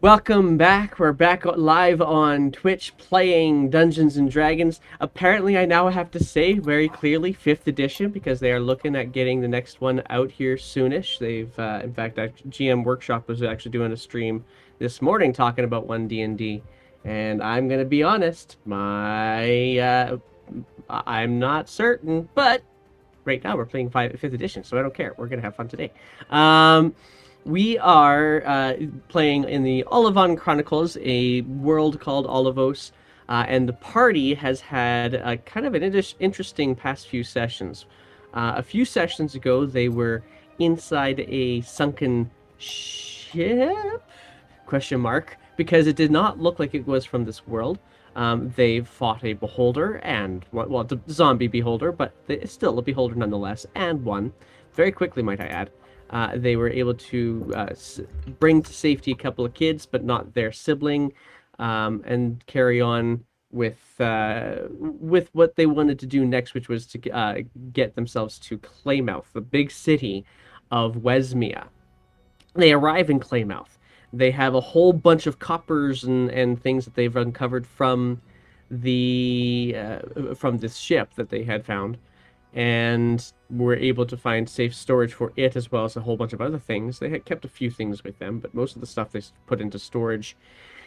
Welcome back. We're back live on Twitch playing Dungeons and Dragons. Apparently, I now have to say very clearly 5th edition because they are looking at getting the next one out here soonish. They've, in fact, GM Workshop was actually doing a stream this morning talking about 1D&D. And I'm going to be honest, I'm not certain, but right now we're playing 5th edition, so I don't care. We're going to have fun today. We are playing in the Olivon Chronicles, a world called Olivos, and the party has had kind of an interesting past few sessions. A few sessions ago, they were inside a sunken ship? Question mark, because it did not look like it was from this world. They fought a beholder and, well, the zombie beholder, but it's still a beholder nonetheless, and won. Very quickly, might I add. They were able to bring to safety a couple of kids, but not their sibling, and carry on with what they wanted to do next, which was to get themselves to Claymouth, the big city of Wesmia. They arrive in Claymouth. They have a whole bunch of coppers and things that they've uncovered from from this ship that they had found, and were able to find safe storage for it, as well as a whole bunch of other things. They had kept a few things with them, but most of the stuff they put into storage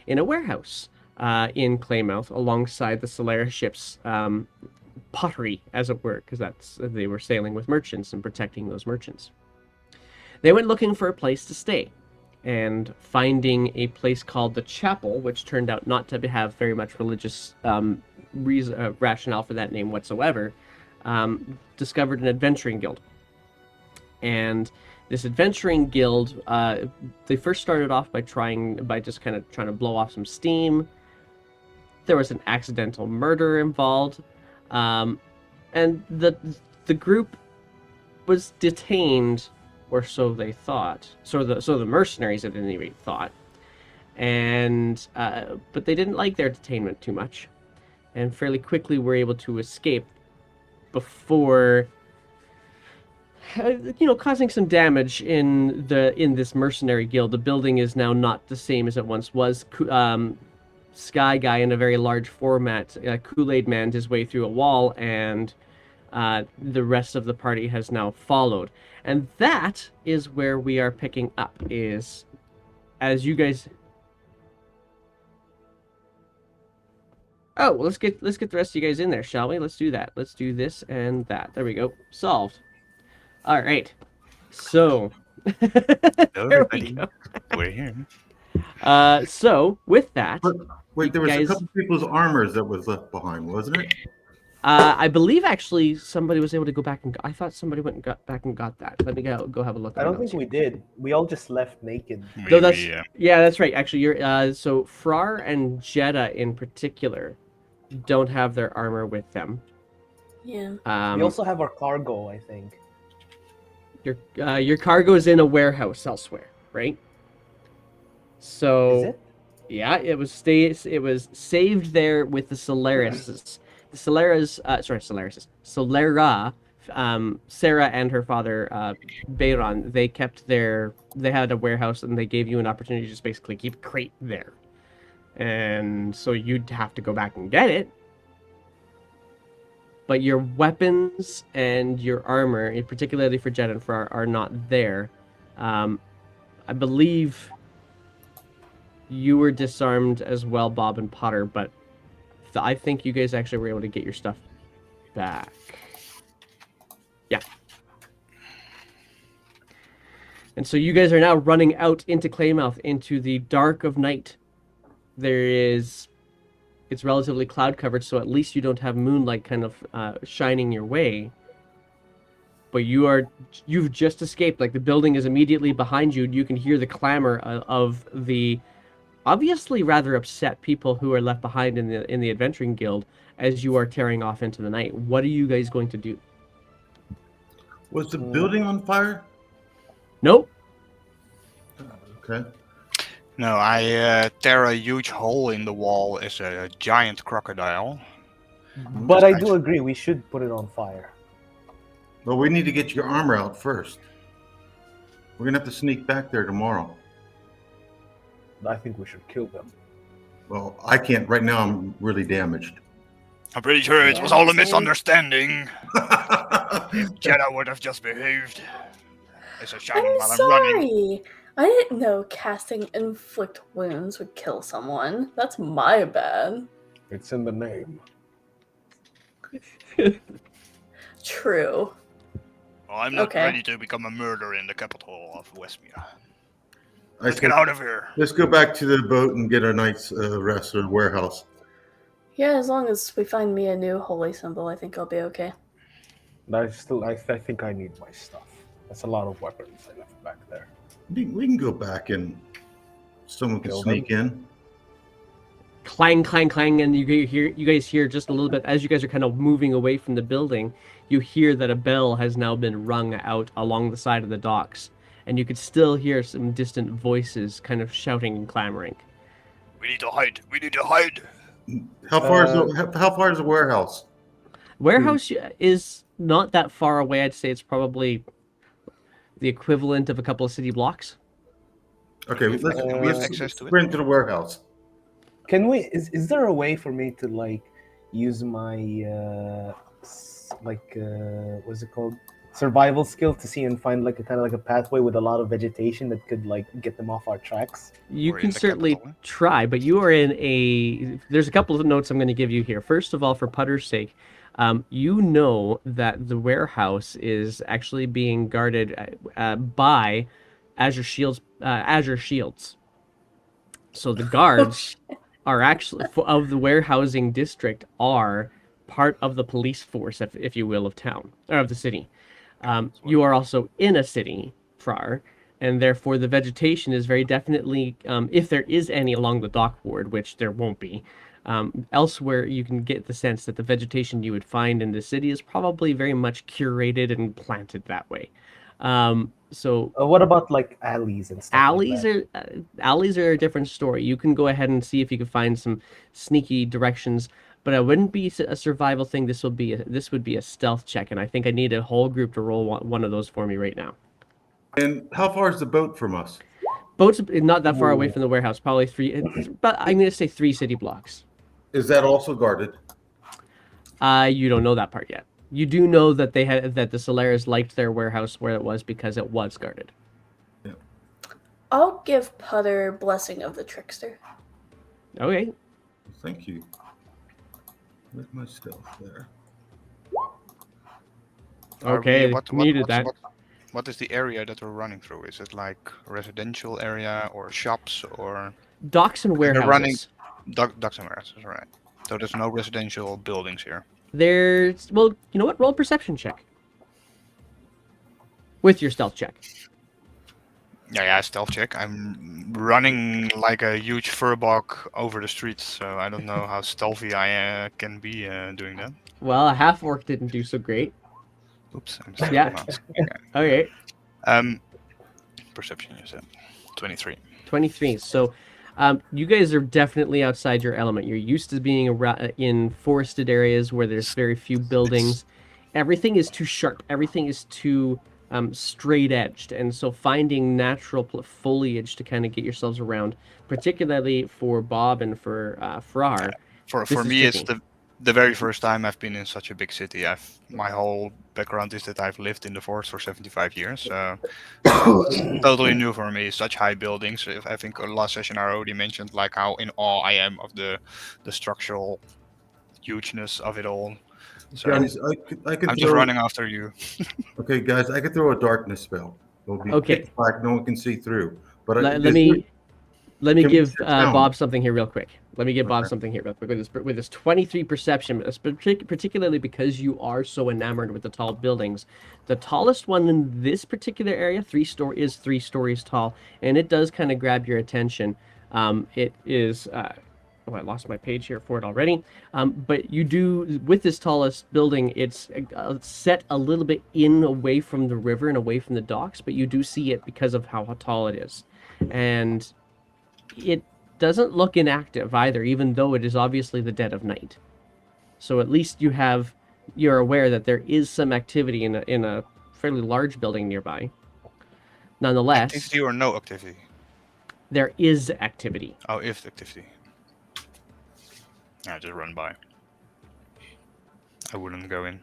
in a warehouse in Claymouth, alongside the Solaris ship's pottery, as it were, because they were sailing with merchants and protecting those merchants. They went looking for a place to stay, and finding a place called the Chapel, which turned out not to have very much religious rationale for that name whatsoever. Discovered an adventuring guild. And this adventuring guild, they first started off by just kind of trying to blow off some steam. There was an accidental murder involved, and the group was detained, or so they thought. So the mercenaries at any rate thought, and but they didn't like their detainment too much, and fairly quickly were able to escape before causing some damage in this mercenary guild. The building is now not the same as it once was. Sky Guy, in a very large format, Kool-Aid manned his way through a wall, and the rest of the party has now followed. And that is where we are picking up, is as you guys... Oh, well, let's get the rest of you guys in there, shall we? Let's do that. Let's do this and that. There we go. Solved. All right. So, Hello, there we everybody. go. We're here. So with that, Wait, there was guys... a couple people's armors that was left behind, wasn't it? I believe actually somebody was able to go back and... I thought somebody went and got back and got that. Let me go have a look. I don't think we did. We all just left naked. No, that's right. Actually, you're so Frar and Jetta in particular don't have their armor with them. Yeah. We also have our cargo, I think. Your cargo is in a warehouse elsewhere, right? So, Is it? yeah, it was saved there with the Solarises. The Solara, Sarah and her father, Bayron, they had a warehouse, and they gave you an opportunity to just basically keep a crate there. And so you'd have to go back and get it. But your weapons and your armor, particularly for Jed and Frar, are not there. I believe you were disarmed as well, Bob and Potter, but I think you guys actually were able to get your stuff back. Yeah. And so you guys are now running out into Claymouth, into the dark of night. It's relatively cloud covered, so at least you don't have moonlight kind of shining your way. But you've just escaped. Like, the building is immediately behind you. You can hear the clamor of the obviously rather upset people who are left behind in the adventuring guild as you are tearing off into the night. What are you guys going to do? Was the building on fire? Nope. Okay. No, I tear a huge hole in the wall as a giant crocodile. But I do agree, we should put it on fire. Well, we need to get your armor out first. We're gonna have to sneak back there tomorrow. I think we should kill them. Well, I can't. Right now, I'm really damaged. I'm pretty sure it was Yeah, all a same. misunderstanding. If Jenna would have just behaved. It's a shame I'm while I'm running. sorry. I didn't know casting inflict wounds would kill someone. That's my bad. It's in the name. True. Well, I'm not Okay. ready to become a murderer in the capital of Westmere. I Let's get said, out of here. let's go back to the boat and get a night's rest or the warehouse. Yeah, as long as we find me a new holy symbol, I think I'll be okay. I think I need my stuff. That's a lot of weapons I left back there. We can go back and someone can Kill sneak in. Clang, clang, clang, and you guys hear just a little bit as you guys are kind of moving away from the building. You hear that a bell has now been rung out along the side of the docks, and you could still hear some distant voices kind of shouting and clamoring. We need to hide. We need to hide. How far is the warehouse? Warehouse is not that far away. I'd say it's probably the equivalent of a couple of city blocks. Okay, We have let's access to it. sprint to the warehouse. Can we? Is there a way for me to like use my what's it called? Survival skill to see and find like a kind of like a pathway with a lot of vegetation that could like get them off our tracks? You Or in can the certainly capital. try, but you are in a. There's a couple of notes I'm going to give you here. First of all, for Putter's sake, you know that the warehouse is actually being guarded by Azure Shields. Azure Shields. So the guards are actually of the warehousing district are part of the police force, if you will, of town or of the city. You are also in a city, Frar, and therefore the vegetation is very definitely, if there is any along the dock ward, which there won't be, elsewhere you can get the sense that the vegetation you would find in the city is probably very much curated and planted that way. So What about like alleys and stuff? alleys are a different story. You can go ahead and see if you can find some sneaky directions, but it wouldn't be a survival thing. This would be a stealth check, and I think I need a whole group to roll one of those for me right now. And how far is the boat from us? Boat's not that far away Ooh. from the warehouse, probably but I'm going to say 3 city blocks. Is that also guarded? You don't know that part yet. You do know that the Solaris liked their warehouse where it was because it was guarded. I'll give Putter Blessing of the Trickster. Okay. Thank you. Where's my stealth there? Are Okay, we- needed that. What is the area that we're running through? Is it like a residential area or shops or Docks and warehouses. running- docks and warehouses? Right. So there's no residential buildings here. There's, well, you know what? Roll a perception check. With your stealth check. Yeah, stealth check. I'm running like a huge furbog over the streets, so I don't know how stealthy I can be doing that. Well, a half orc didn't do so great. Oops. I'm still Yeah. not- Okay. Perception, you said. 23. 23. So, you guys are definitely outside your element. You're used to being in forested areas where there's very few buildings. Everything is too sharp. Everything is too straight edged, and so finding natural foliage to kind of get yourselves around, particularly for Bob and for Frar. For This is me, it's tricky. the very first time I've been in such a big city. My whole background is that I've lived in the forest for 75 years. So it's totally new for me. Such high buildings. I think last session I already mentioned like how in awe I am of the structural hugeness of it all. So Guys, I can I'm throw, just running after you. Okay, guys, I could throw a darkness spell. It'll be Okay. pitch black, no one can see through. But Let this- me Can we give sit down? Bob something here real quick. Let me give Bob Okay. something here real quick with this 23 perception, particularly because you are so enamored with the tall buildings. The tallest one in this particular area, is 3 stories tall, and it does kind of grab your attention. It is. I lost my page here for it already. But you do, with this tallest building, it's set a little bit away from the river and away from the docks, but you do see it because of how tall it is. And it doesn't look inactive either, even though it is obviously the dead of night. So at least you're aware that there is some activity in a fairly large building nearby. Nonetheless, Activity or no activity? there is activity. Oh, if activity. Yeah, just run by. I wouldn't go in.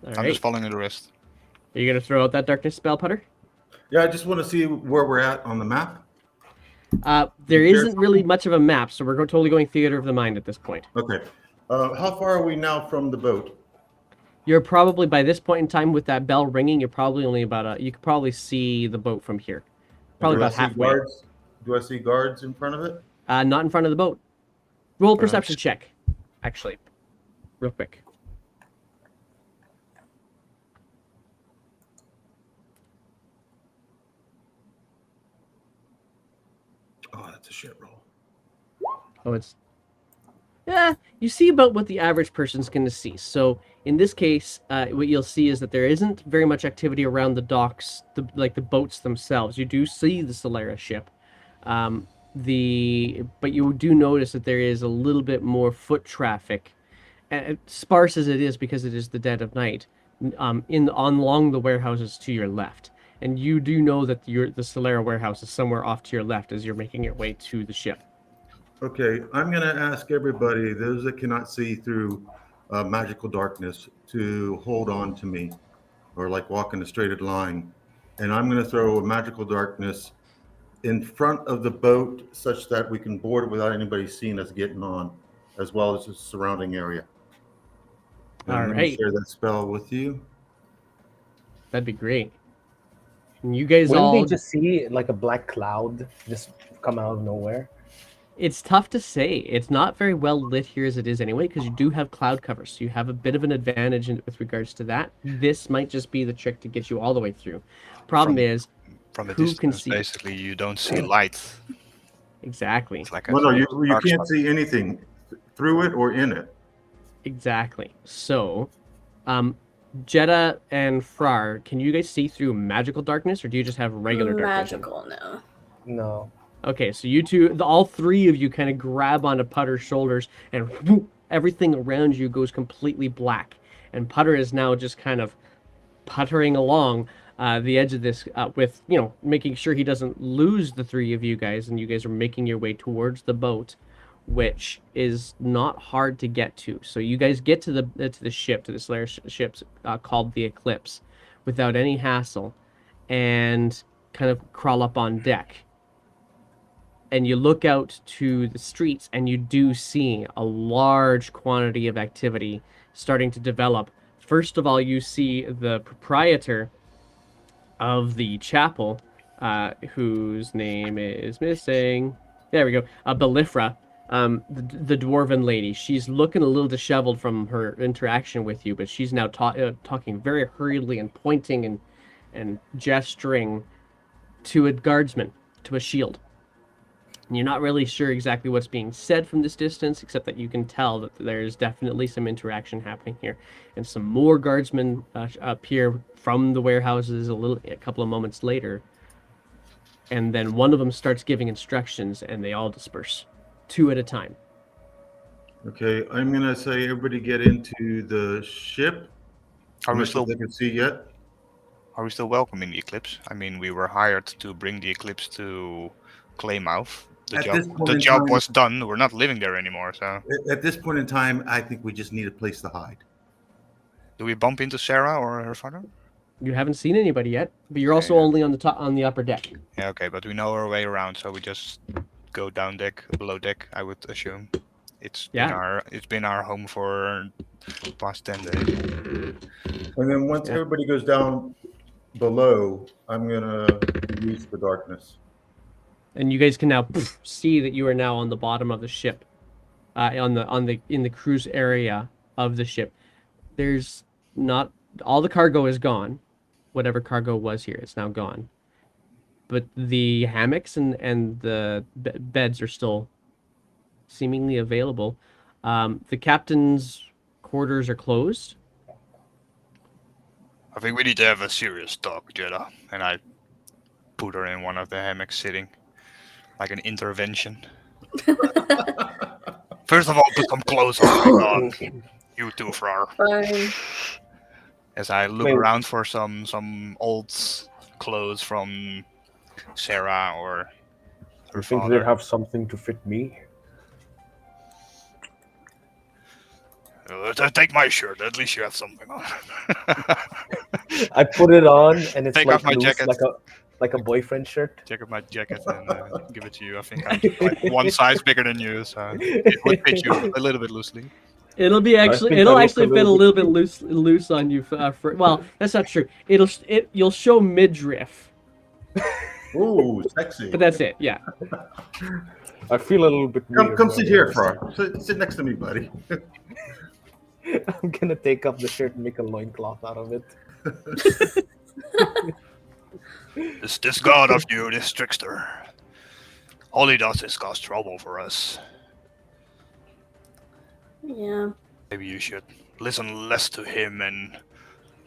All I'm right. just following the rest. Are you going to throw out that darkness spell, Putter? Yeah, I just want to see where we're at on the map. There Is there isn't really much of a map, so we're totally going theater of the mind at this point. Okay. How far are we now from the boat? You're probably, by this point in time, with that bell ringing, you're probably only about you could probably see the boat from here. Probably Do I about see halfway. guards? Do I see guards in front of it? Not in front of the boat. Roll a Perhaps. perception check, actually, real quick. Oh, that's a shit roll. Oh, it's... Yeah, you see about what the average person's going to see. So in this case, what you'll see is that there isn't very much activity around the docks, like the boats themselves. You do see the Solera ship, but you do notice that there is a little bit more foot traffic, sparse as it is because it is the dead of night, along the warehouses to your left. And you do know that the Solera warehouse is somewhere off to your left as you're making your way to the ship. Okay, I'm going to ask everybody, those that cannot see through magical darkness, to hold on to me or like walk in a straight line. And I'm going to throw a magical darkness in front of the boat such that we can board it without anybody seeing us getting on, as well as the surrounding area. And All let me right. share that spell with you. That'd be great. And you guys Wouldn't all... they just see like a black cloud just come out of nowhere? It's tough to say. It's not very well lit here as it is anyway, because you do have cloud cover, so you have a bit of an advantage with regards to that. This might just be the trick to get you all the way through. Problem is, From a who can distance, see? basically, you don't see light. Exactly. It's like a Well, no, you dark can't spot. see anything through it or in it. Exactly. So, Jetta and Frar, can you guys see through magical darkness, or do you just have regular darkness? Magical, no. No. Okay, so you two, all three of you kind of grab onto Putter's shoulders, and whoop, everything around you goes completely black. And Putter is now just kind of puttering along the edge of this with, making sure he doesn't lose the three of you guys, and you guys are making your way towards the boat, which is not hard to get to. So you guys get to the ship, to the Slayer ship called the Eclipse, without any hassle, and kind of crawl up on deck. And you look out to the streets, and you do see a large quantity of activity starting to develop. First of all, you see the proprietor of the chapel, whose name is missing. There we go. Belifra, the dwarven lady. She's looking a little disheveled from her interaction with you, but she's now talking very hurriedly and pointing and gesturing to a guardsman, to a shield. And you're not really sure exactly what's being said from this distance, except that you can tell that there's definitely some interaction happening here. And some more guardsmen appear from the warehouses a couple of moments later. And then one of them starts giving instructions, and they all disperse, two at a time. Okay, I'm going to say everybody get into the ship. Are I'm we not sure still if they can see yet. Are we still welcoming the eclipse? I mean, we were hired to bring the eclipse to Claymouth. At this point The in job time- was done. We're not living there anymore. So, At this point in time, I think we just need a place to hide. do we bump into Sarah or her father? You haven't seen anybody yet, but you're also Yeah. only on the upper deck. Yeah, okay, but we know our way around, so we just go down deck, below deck. I would assume. It's been our home for the past 10 days. And then once Yeah. everybody goes down below, I'm going to use the darkness. And you guys can now see that you are now on the bottom of the ship, in the cruise area of the ship. There's not all the cargo is gone, whatever cargo was here, it's now gone. But the hammocks and the beds are still seemingly available. The captain's quarters are closed. I think we need to have a serious talk, Jeddah. And I put her in one of the hammocks sitting. Like an intervention. First of all, put some clothes on. You too, Frar. Fine. As I look Wait. around for some old clothes from Sarah or Her I think father. they have something to fit me. Take my shirt. At least you have something on. I put it on, and it's Take like off my loose, jacket. like a boyfriend shirt. Take off my jacket and give it to you. I think I'm just like one size bigger than you, so it would fit you a little bit loosely. It'll be actually. think I It'll look actually a fit a little little bit loose on you. Well, that's not true. You'll show midriff, Ooh, sexy. but that's it. Yeah. I feel a little bit weird. Come sit wearing here, this. Far. Sit next to me, buddy. I'm gonna take off the shirt and make a loincloth out of it. This god of you, this trickster. All he does is cause trouble for us. Yeah. Maybe you should listen less to him and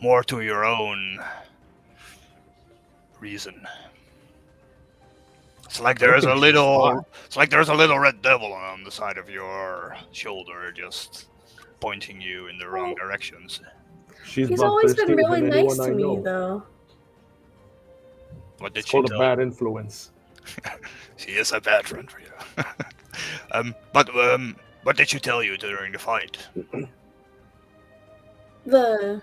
more to your own reason. It's like there's a think she's little. fine. It's like there's a little red devil on the side of your shoulder, just pointing you in the wrong directions. She's He's always bloodthirsty been really than nice anyone to I me, know. though. What did It's she called a tell? bad influence. She is a bad friend for you. But what did she tell you during the fight? The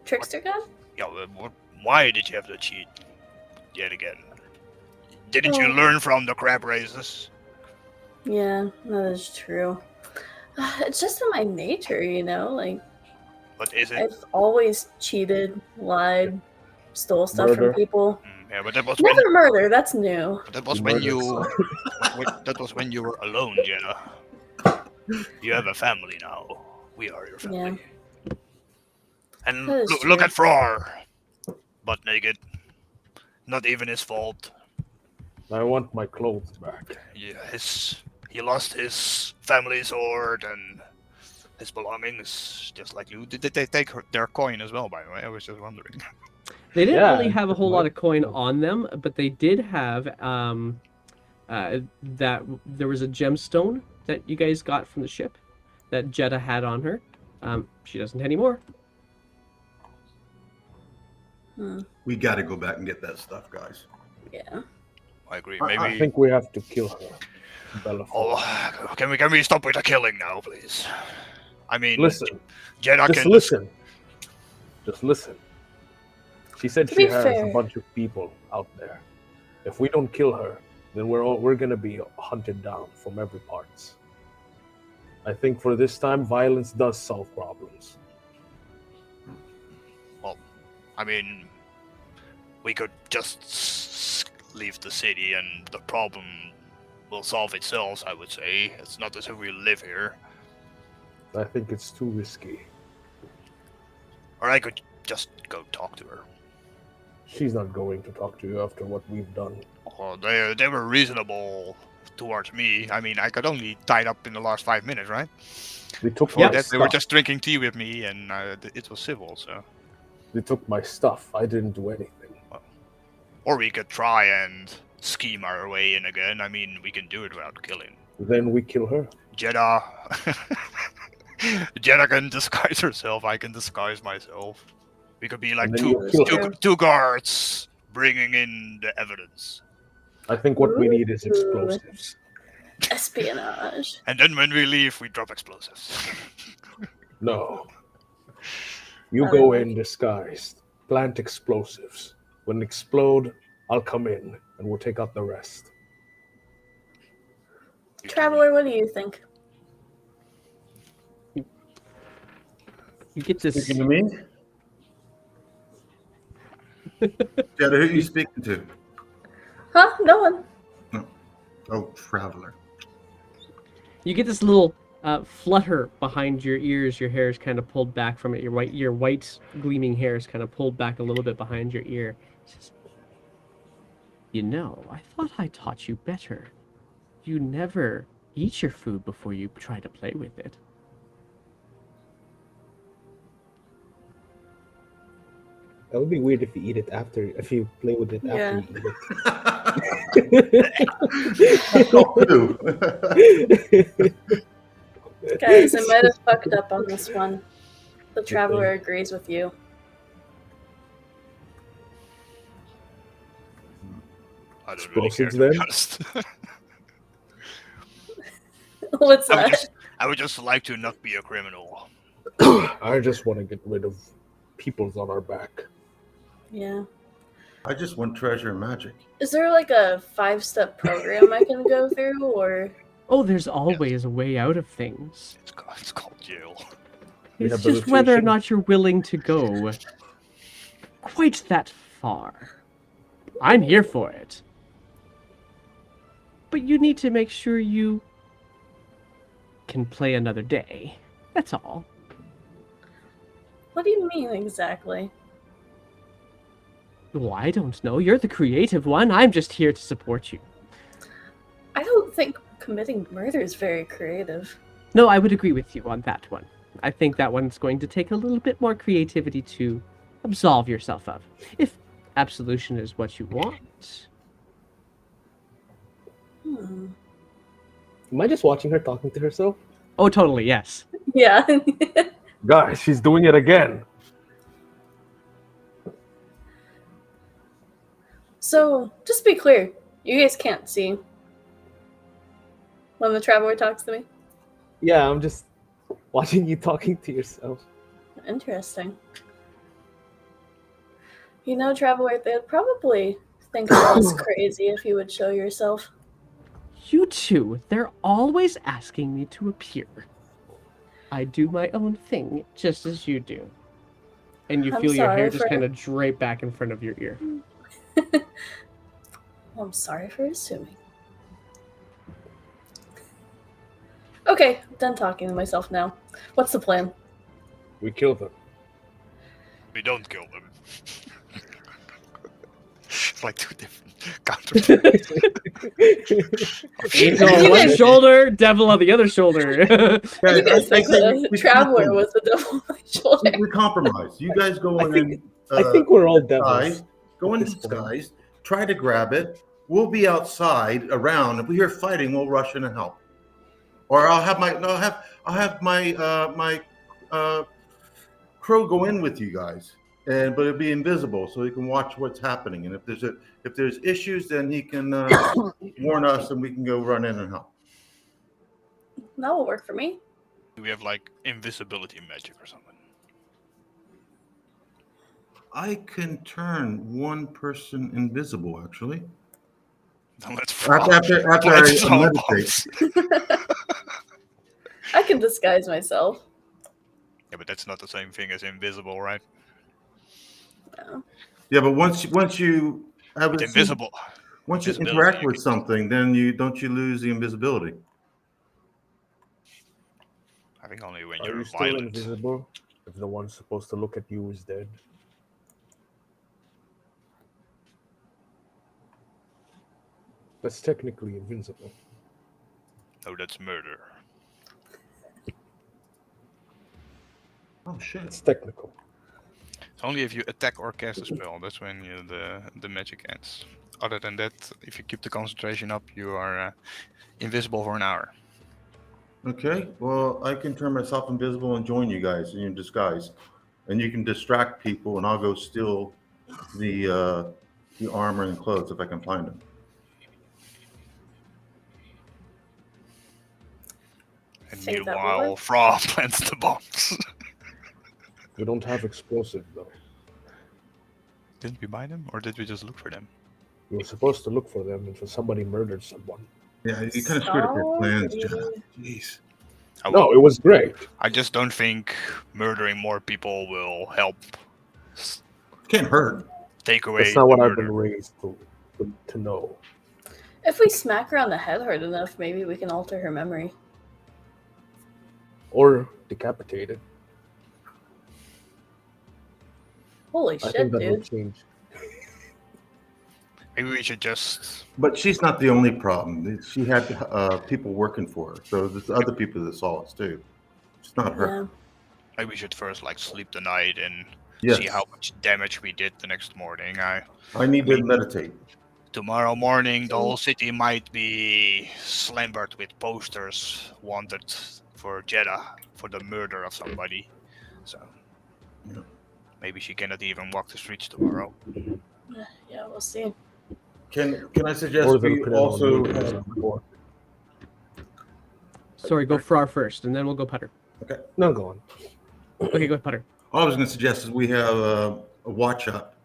trickster guy? Yeah, why did you have to cheat yet again? Didn't you Oh. learn from the crab races? Yeah, that is true. It's just in my nature, you know? Like, What is it? I've always cheated, lied, stole stuff Murder. from people. Yeah, but that was when Never murder, that's new. that was You when murdered you that was when you were alone, Jenna. You have a family now. We are your family. And That is look true. at Frar, butt naked. Not even his fault. I want my clothes back. Yeah, he lost his family sword and his belongings, just like you. Did they take their coin as well? By the way, I was just wondering. They didn't Yeah, really have a whole my- lot of coin on them, but they did have that there was a gemstone that you guys got from the ship that Jetta had on her. She doesn't anymore. We got to go back and get that stuff, guys. Yeah. I agree. I Maybe. I think we have to kill her. Bella. Oh, can we stop with the killing now, please? I mean, Listen, Jeddah just can listen. Just listen. She said To she be has fair- a bunch of people out there. If we don't kill her, then we're gonna be hunted down from every parts. I think for this time, violence does solve problems. I mean, we could just leave the city and the problem will solve itself, I would say. It's not as if we live here. I think it's too risky. Or I could just go talk to her. She's not going to talk to you after what we've done. Oh, they were reasonable towards me. I mean, I got only tied up in the last 5 minutes, right? They took Before my that, they were stuff. just drinking tea with me and it was civil, so... They took my stuff. I didn't do anything. Or we could try and scheme our way in again. I mean, we can do it without killing. Then we kill her. Jeddah. Jeddah can disguise herself. I can disguise myself. We could be like And then you kill her. two guards bringing in the evidence. I think what we need is Ooh. explosives. Espionage. And then when we leave, we drop explosives. No. You go in disguised, plant explosives. When they explode, I'll come in and we'll take out the rest. Traveler, what do you think? You get this. Speaking to me? Jetta, who are you speaking to? Huh? No one. Oh, traveler. You get this little flutter behind your ears. Your hair is kind of pulled back from it. Your white gleaming hair is kind of pulled back a little bit behind your ear. He says, "You know, I thought I taught you better. You never eat your food before you try to play with it." That would be weird if you eat it after, if you play with it Yeah. after you eat it. Guys, I might have fucked up on this one. The traveler agrees with you. I don't really care, Explosives to be then? honest. What's I would that? just, I would just like to not be a criminal. I just want to get rid of peoples on our back. Yeah. I just want treasure and magic. Is there like a 5-step program I can go through, or Oh, there's always a way out of things. It's called jail. It's just whether or Rehabilitation? not you're willing to go quite that far. I'm here for it. But you need to make sure you can play another day. That's all. what do you mean exactly? Well, I don't know. You're the creative one. I'm just here to support you. I don't think committing murder is very creative. No, I would agree with you on that one. I think that one's going to take a little bit more creativity to absolve yourself of. If absolution is what you want. Hmm. Am I just watching her talking to herself? Oh, totally, yes. Yeah. Guys, she's doing it again. So, just to be clear, you guys can't see when the traveler talks to me? Yeah, I'm just watching you talking to yourself. Interesting. You know, traveler, they'd probably think I'm less crazy if you would show yourself. You two, they're always asking me to appear. I do my own thing, just as you do. And you I'm feel your hair sorry just for- kind of drape back in front of your ear. Well, I'm sorry for assuming. Okay, done talking to myself now. What's the plan? We kill them. We don't kill them. It's like two different counterparts. Angel on one shoulder, devil on the other shoulder. You guys think the we traveler compromise. was the devil on my shoulder. We compromise. You guys go I in think- and I think we're all disguise, devils. go in at this point. disguise, try to grab it. We'll be outside around. If we hear fighting, we'll rush in and help. Or I'll have my crew go in with you guys, but it'll be invisible, so he can watch what's happening. And if there's issues, then he can warn us, and we can go run in and help. That will work for me. We have like invisibility magic or something. I can turn one person invisible, actually. Then let's After let's I throw meditate. bombs. I can disguise myself. Yeah, but that's not the same thing as invisible, right? No. Yeah, but once you have With it, invisible. once you invisibility, interact you with can- something, then you lose the invisibility. I think only when Are you're you still violent. invisible? If the one supposed to look at you is dead. That's technically invincible. No, that's murder. Oh shit! It's technical. It's only if you attack or cast a spell. That's when the magic ends. Other than that, if you keep the concentration up, you are invisible for an hour. Okay, well I can turn myself invisible and join you guys in your disguise, and you can distract people, and I'll go steal the armor and clothes if I can find them. And Think that will meanwhile, work? Fra plants the bombs. We don't have explosives though. Didn't we buy them, or did we just look for them? We were supposed to look for them until somebody murdered someone. Yeah, you kind of screwed up your plans, Sorry. Jeff. Jeez. I, No, it was great. I just don't think murdering more people will help Can't hurt. take away That's not the what I've murder. been raised to know. If we smack her on the head hard enough, maybe we can alter her memory. Or decapitated. Holy I shit, think that will dude. change. Maybe we should just. But she's not the only problem. She had people working for her, so there's other people that saw us too. It's not her. Yeah. Maybe we should first like sleep the night and Yes. see how much damage we did the next morning. I need to meditate. Tomorrow morning, the whole city might be slambered with posters wanted for Jeddah for the murder of somebody. So Yeah. maybe she cannot even walk the streets tomorrow. Yeah, we'll see. Can I suggest Or they'll we put it on also maintenance on the board. Sorry, go Frar first, and then we'll go Putter. No, go on. Okay, go ahead, Putter. all I was going to suggest is we have a watch up.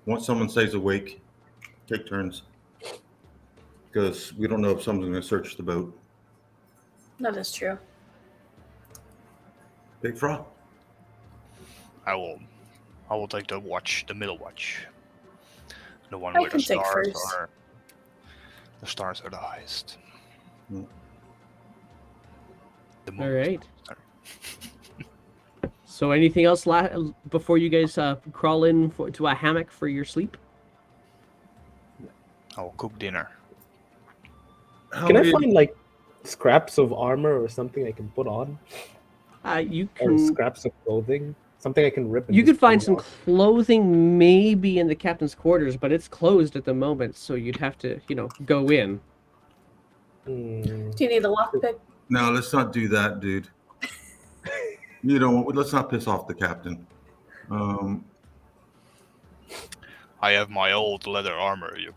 Once someone stays awake, take turns. Because we don't know if someone's going to search the boat. That is true. Big Frog? I will take the middle watch. The one I where can take first. The stars are the highest. Mm. The All moon is right. not there. So, anything else before you guys crawl in to a hammock for your sleep? I will cook dinner. Can I find like scraps of armor or something I can put on, You or can. scraps of clothing, something I can rip? And You just could find put some on? clothing maybe in the captain's quarters, but it's closed at the moment, so you'd have to, go in. Hmm. Do you need a lockpick? No, let's not do that, dude. Let's not piss off the captain. I have my old leather armor. You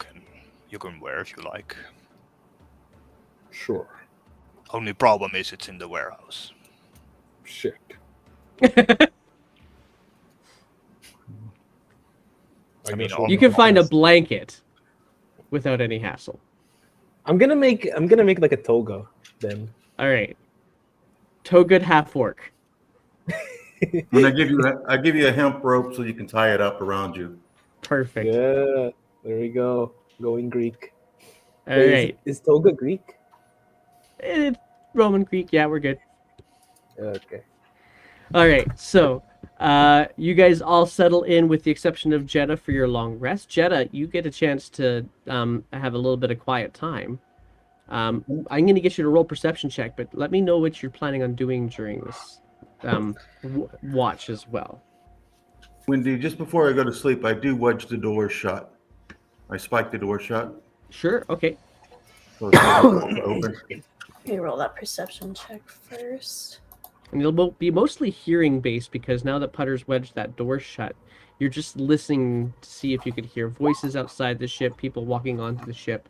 can wear if you like. Sure. Only problem is it's in the warehouse. Shit. I mean, guess we'll You go can find a fast. blanket without any hassle. I'm gonna make like a toga then. All right. Toga half orc. And I give you a hemp rope so you can tie it up around you. Perfect. Yeah, there we go. Going Greek. All Wait, right. Is toga Greek? It's Roman Greek. Yeah, we're good. Okay. All right. So, you guys all settle in with the exception of Jeddah for your long rest. Jeddah, you get a chance to have a little bit of quiet time. I'm going to get you to roll perception check, but let me know what you're planning on doing during this watch as well. Wendy, just before I go to sleep, I do wedge the door shut. I spike the door shut. Sure. Okay. So it's open. Let me roll that perception check first. And you'll be mostly hearing based because now that Putter's wedged that door shut, you're just listening to see if you could hear voices outside the ship, people walking onto the ship.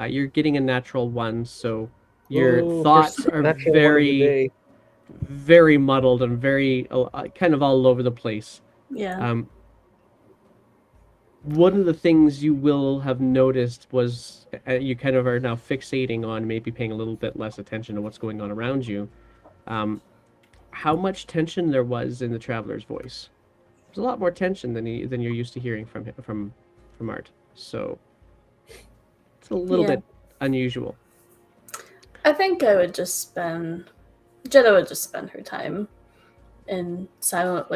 You're getting a natural one, so your thoughts first are natural one of the very, day. very muddled and very kind of all over the place. Yeah. One of the things you will have noticed was you kind of are now fixating on maybe paying a little bit less attention to what's going on around you. How much tension there was in the traveler's voice. There's a lot more tension than you're used to hearing from Art. So it's a little bit unusual. I think Jeddah would just spend her time in silent,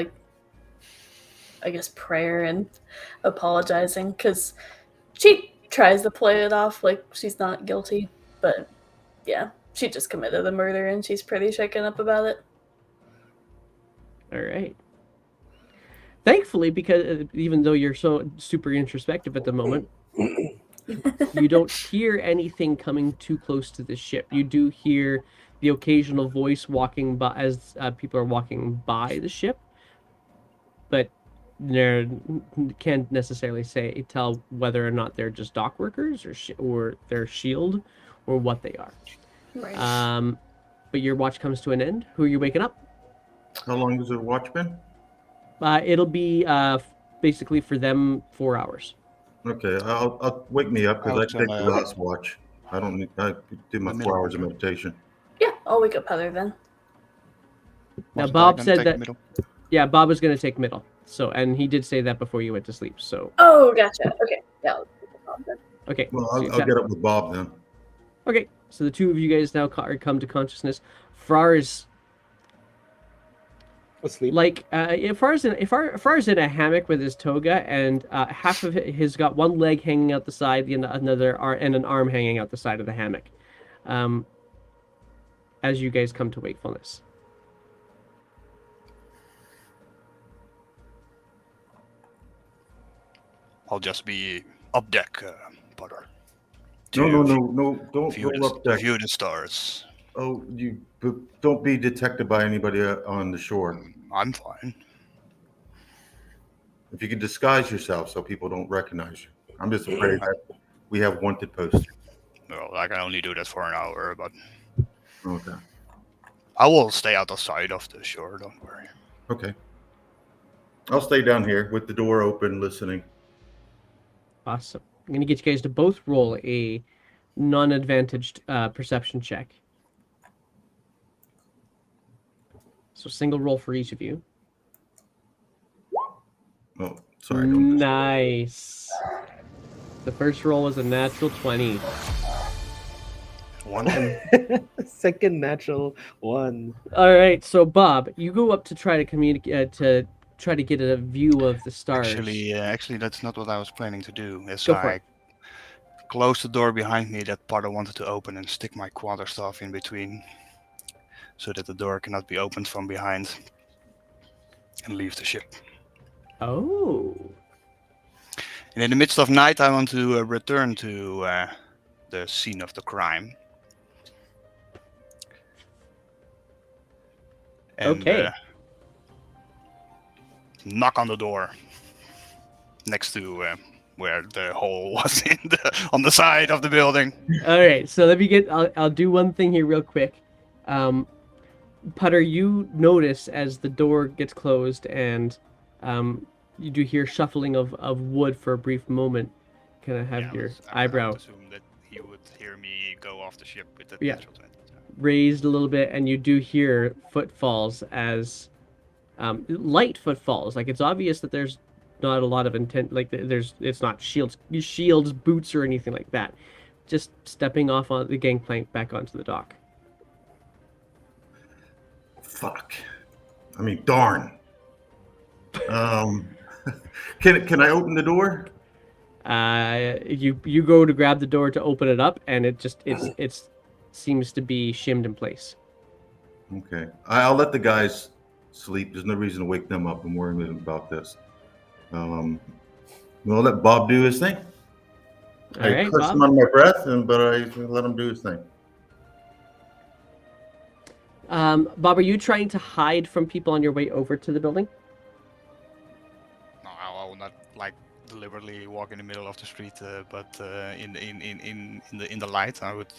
I guess, prayer and apologizing, because she tries to play it off like she's not guilty, but yeah, she just committed a murder and she's pretty shaken up about it. All right. Thankfully, because even though you're so super introspective at the moment, you don't hear anything coming too close to the ship. You do hear the occasional voice walking by as people are walking by the ship, but can't necessarily tell whether or not they're just dock workers or they're shield or what they are. Right. But your watch comes to an end. Who are you waking up? How long does the watch been? It'll be basically for them 4 hours. Okay, I'll wake me up because I Alex, take and, the last watch. I do my the 4 middle hours of watch. meditation. Yeah, I'll wake up Heather then. Now Wasn't I Bob gonna said take that. middle? Yeah, Bob was going to take middle. So, and he did say that before you went to sleep. So, Oh, gotcha. Okay. Yeah, I'll wake up then. okay. Well, So I'll get up with Bob then. Okay, so the two of you guys now come to consciousness. Frar is Asleep. Far's in a hammock with his toga, and half of it has got one leg hanging out the side, and an arm hanging out the side of the hammock. As you guys come to wakefulness. I'll just be up deck, Potter. No, To don't view go up deck. view the stars. Oh, don't be detected by anybody on the shore. I'm fine. If you can disguise yourself so people don't recognize you. I'm just afraid that we have wanted posters. Well, I can only do that for an hour, but Okay. I will stay out of sight of the shore. Don't worry. Okay. I'll stay down here with the door open, listening. Awesome. I'm going to get you guys to both roll a non-advantaged perception check. So single roll for each of you. Oh, sorry. Don't Nice. The first roll was a natural 20. One. Second natural one. All right, so Bob, you go up to try to communicate to try to get a view of the stars. Actually, that's not what I was planning to do. As Go for I it. closed the door behind me, that part I wanted to open and stick my quarterstaff in between, so that the door cannot be opened from behind, and leave the ship. Oh. And in the midst of night, I want to return to the scene of the crime. And, Okay. knock on the door next to where the hole was on the side of the building. All right, so let me get. I'll do one thing here real quick. Putter, you notice as the door gets closed and you do hear shuffling of wood for a brief moment. Kind of have your I eyebrow would assume that he would hear me go off the ship with that Yeah. natural 20. raised a little bit, and you do hear footfalls as light footfalls. Like it's obvious that there's not a lot of intent. Like it's not shields, boots, or anything like that. Just stepping off on the gangplank back onto the dock. Fuck. I mean, darn. Can I open the door? You go to grab the door to open it up, and it seems to be shimmed in place. Okay. I'll let the guys sleep. There's no reason to wake them up and worry about this. We'll let Bob do his thing. All right, curse Bob. him on my breath, but I let him do his thing. Bob, are you trying to hide from people on your way over to the building? No, I will not deliberately walk in the middle of the street, but in the light, I would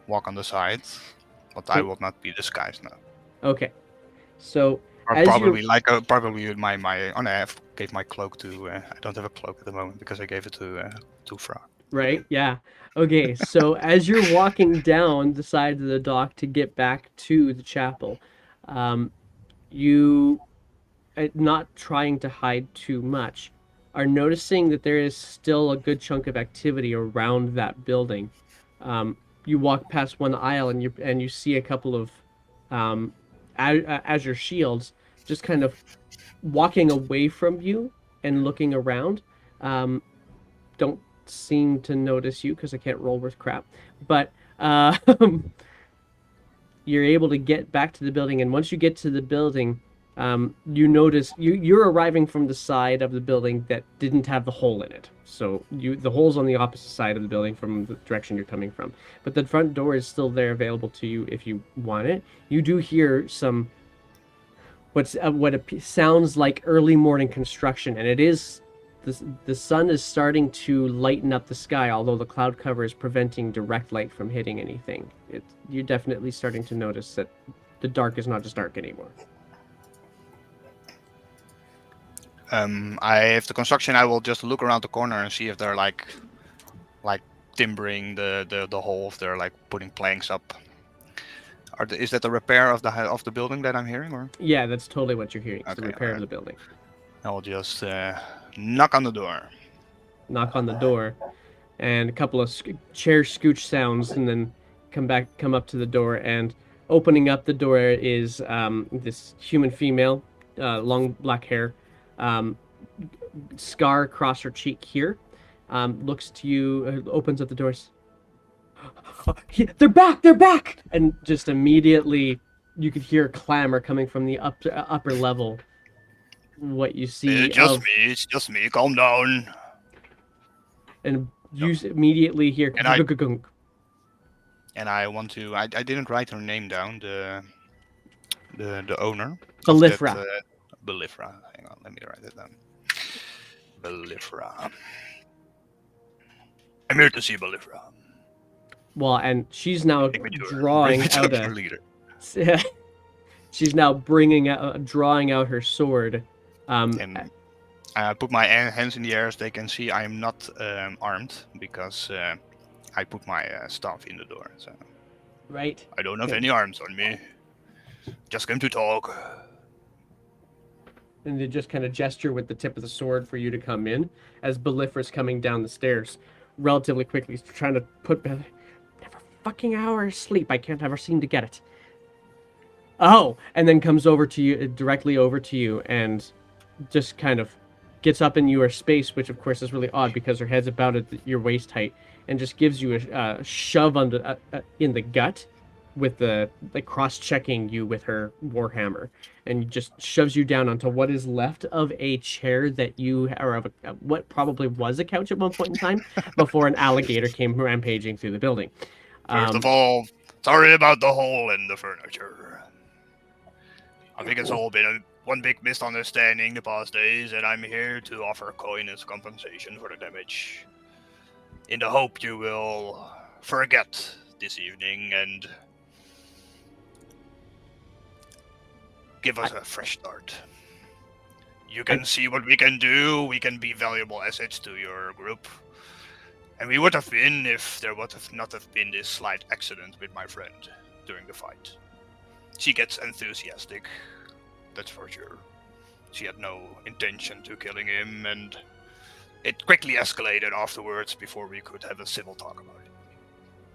walk on the side, but I will not be disguised now. Okay, so Or as probably you're... probably my oh no, I gave my cloak to. I don't have a cloak at the moment because I gave it to Fra. Right, yeah. Okay, so as you're walking down the side of the dock to get back to the chapel, you, not trying to hide too much, are noticing that there is still a good chunk of activity around that building. You walk past one aisle and you see a couple of Azure shields just kind of walking away from you and looking around. Don't seem to notice you because I can't roll worth crap, but you're able to get back to the building, and once you get to the building, you notice you're arriving from the side of the building that didn't have the hole in it. So the hole's on the opposite side of the building from the direction you're coming from, but the front door is still there, available to you if you want it. You do hear some what sounds like early morning construction, and it is. The sun is starting to lighten up the sky, although the cloud cover is preventing direct light from hitting anything. You're definitely starting to notice that the dark is not just dark anymore. If the construction, I will just look around the corner and see if they're like timbering the hole, if they're putting planks up. Is that the repair of the building that I'm hearing, or? Yeah, that's totally what you're hearing. It's the Okay, repair of alright. the building. I'll just knock on the door. Knock on the door, and a couple of chair scooch sounds, and then come up to the door, and opening up the door is this human female, long black hair, scar across her cheek here, looks to you, opens up the doors. They're back! And just immediately you could hear clamor coming from the upper level. What you see It's just me. Calm down. And you immediately hear And I want to. I didn't write her name down. The owner. Belifra. Belifra. Hang on, let me write it down. Belifra. I'm here to see Bolivra. Well, and she's now Take me to her. Bring drawing me to out her a. leader. She's now drawing out her sword. And I put my hands in the air so they can see I am not armed because I put my staff in the door. So Right. I don't have any arms on me. Just came to talk. And they just kind of gesture with the tip of the sword for you to come in as Belifra's coming down the stairs relatively quickly. He's trying to put never fucking hour of sleep. I can't ever seem to get it. Oh, and then comes over to you, directly over to you, and just kind of gets up in your space, which of course is really odd because her head's about at your waist height, and just gives you a shove under in the gut, with the cross-checking you with her warhammer, and just shoves you down onto what is left of a chair that you are of what probably was a couch at one point in time before an alligator came rampaging through the building. First of all, sorry about the hole in the furniture. I think it's all been one big misunderstanding the past days, and I'm here to offer coin as compensation for the damage. In the hope you will forget this evening and give us a fresh start. You can see what we can do. We can be valuable assets to your group. And we would have been if there would have not have been this slight accident with my friend during the fight. She gets enthusiastic, that's for sure. She had no intention to killing him, and it quickly escalated afterwards before we could have a civil talk about it.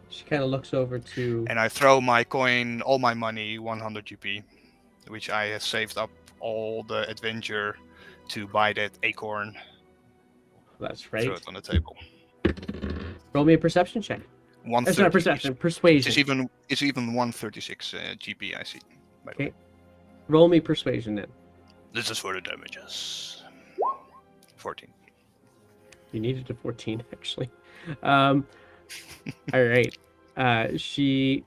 She kind of looks over to... And I throw my coin, all my money, 100 GP, which I have saved up all the adventure to buy that acorn. That's right. Throw it on the table. Roll me a perception check. It's not perception, persuasion. It's even 136 GP, I see. Okay. Roll me persuasion then. This is for the damages. 14. You needed a 14, actually. All right. She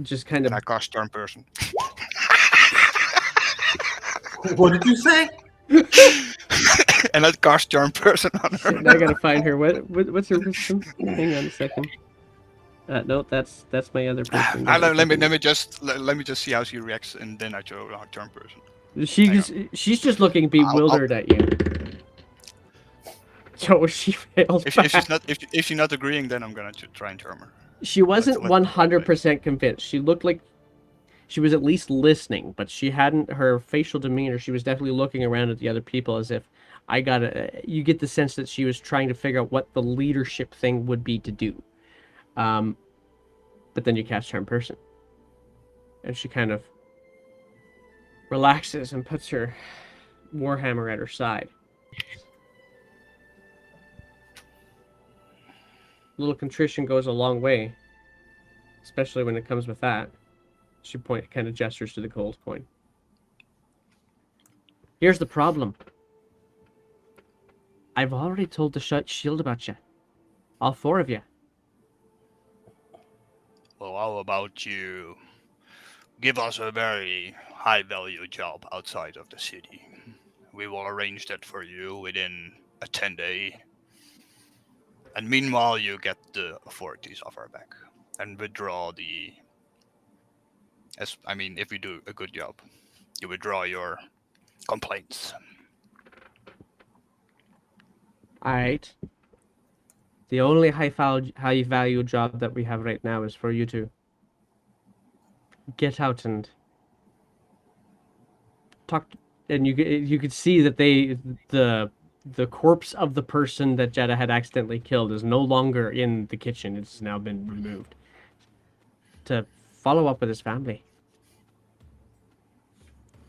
just kind of... I cast Charm Person. What did you say? And I cast Charm Person on her. Shit, now I gotta find her. What's her wisdom? Hang on a second. No, that's my other person. Let me just see how she reacts, and then I show her Charm Person. She's just looking bewildered at you. So she failed. If she's not agreeing, then I'm gonna try and charm her. She wasn't 100% convinced. She looked like she was at least listening, but she hadn't. Her facial demeanor. She was definitely looking around at the other people as if you get the sense that she was trying to figure out what the leadership thing would be to do. But then you cast Charm Person, and she kind of relaxes and puts her warhammer at her side. A little contrition goes a long way, especially when it comes with that. She kind of gestures to the gold coin. Here's the problem. I've already told the shield about you. All four of you. Well, how about you give us a very high-value job outside of the city? We will arrange that for you within a 10-day. And meanwhile, you get the authorities off our back and withdraw if we do a good job, you withdraw your complaints. Alright. The only high value job that we have right now is for you to get out and talk. And you could see that the corpse of the person that Jeddah had accidentally killed is no longer in the kitchen. It's now been removed. To follow up with his family.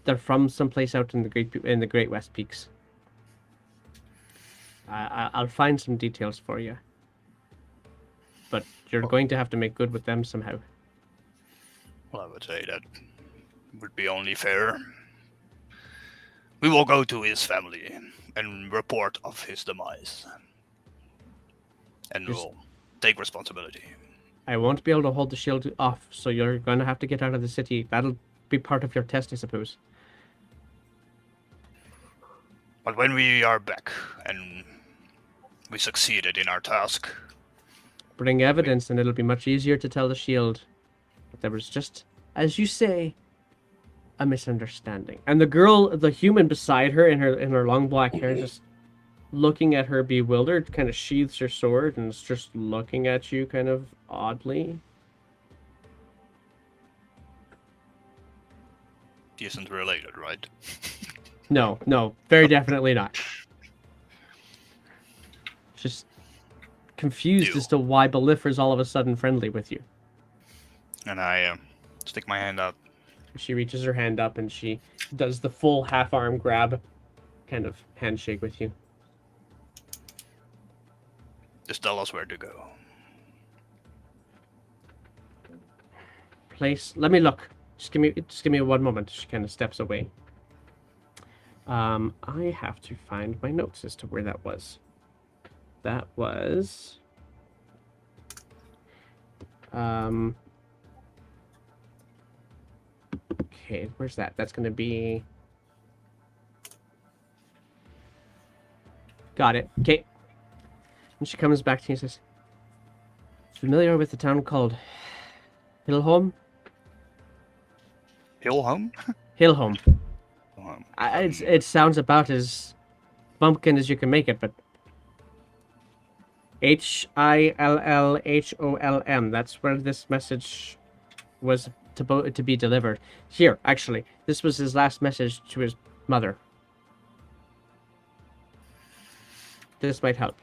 They're from someplace out in the Great West Peaks. I'll find some details for you. But you're going to have to make good with them somehow. Well, I would say that would be only fair. We will go to his family and report of his demise. And we'll take responsibility. I won't be able to hold the shield off, so you're going to have to get out of the city. That'll be part of your test, I suppose. But when we are back and we succeeded in our task, Bring evidence, and it'll be much easier to tell the shield. But there was just, as you say, a misunderstanding. And the girl, the human beside her, in her long black hair, just looking at her bewildered, kind of sheathes her sword and is just looking at you kind of oddly. He isn't related, right? No, very definitely not. Just confused as to why Beliffer's all of a sudden friendly with you. And I stick my hand out. She reaches her hand up and she does the full half arm grab, kind of handshake with you. Just tell us where to go. Place. Let me look. Just give me 1 moment. She kind of steps away. I have to find my notes as to where that was. That was. Okay, where's that? That's gonna be. Got it. Okay. And she comes back to you and says, "Familiar with the town called Hillholm?" Hillholm? Hillholm. Um, It sounds about as bumpkin as you can make it, but Hillholm. That's where this message was to be delivered. Here, actually, this was his last message to his mother. This might help.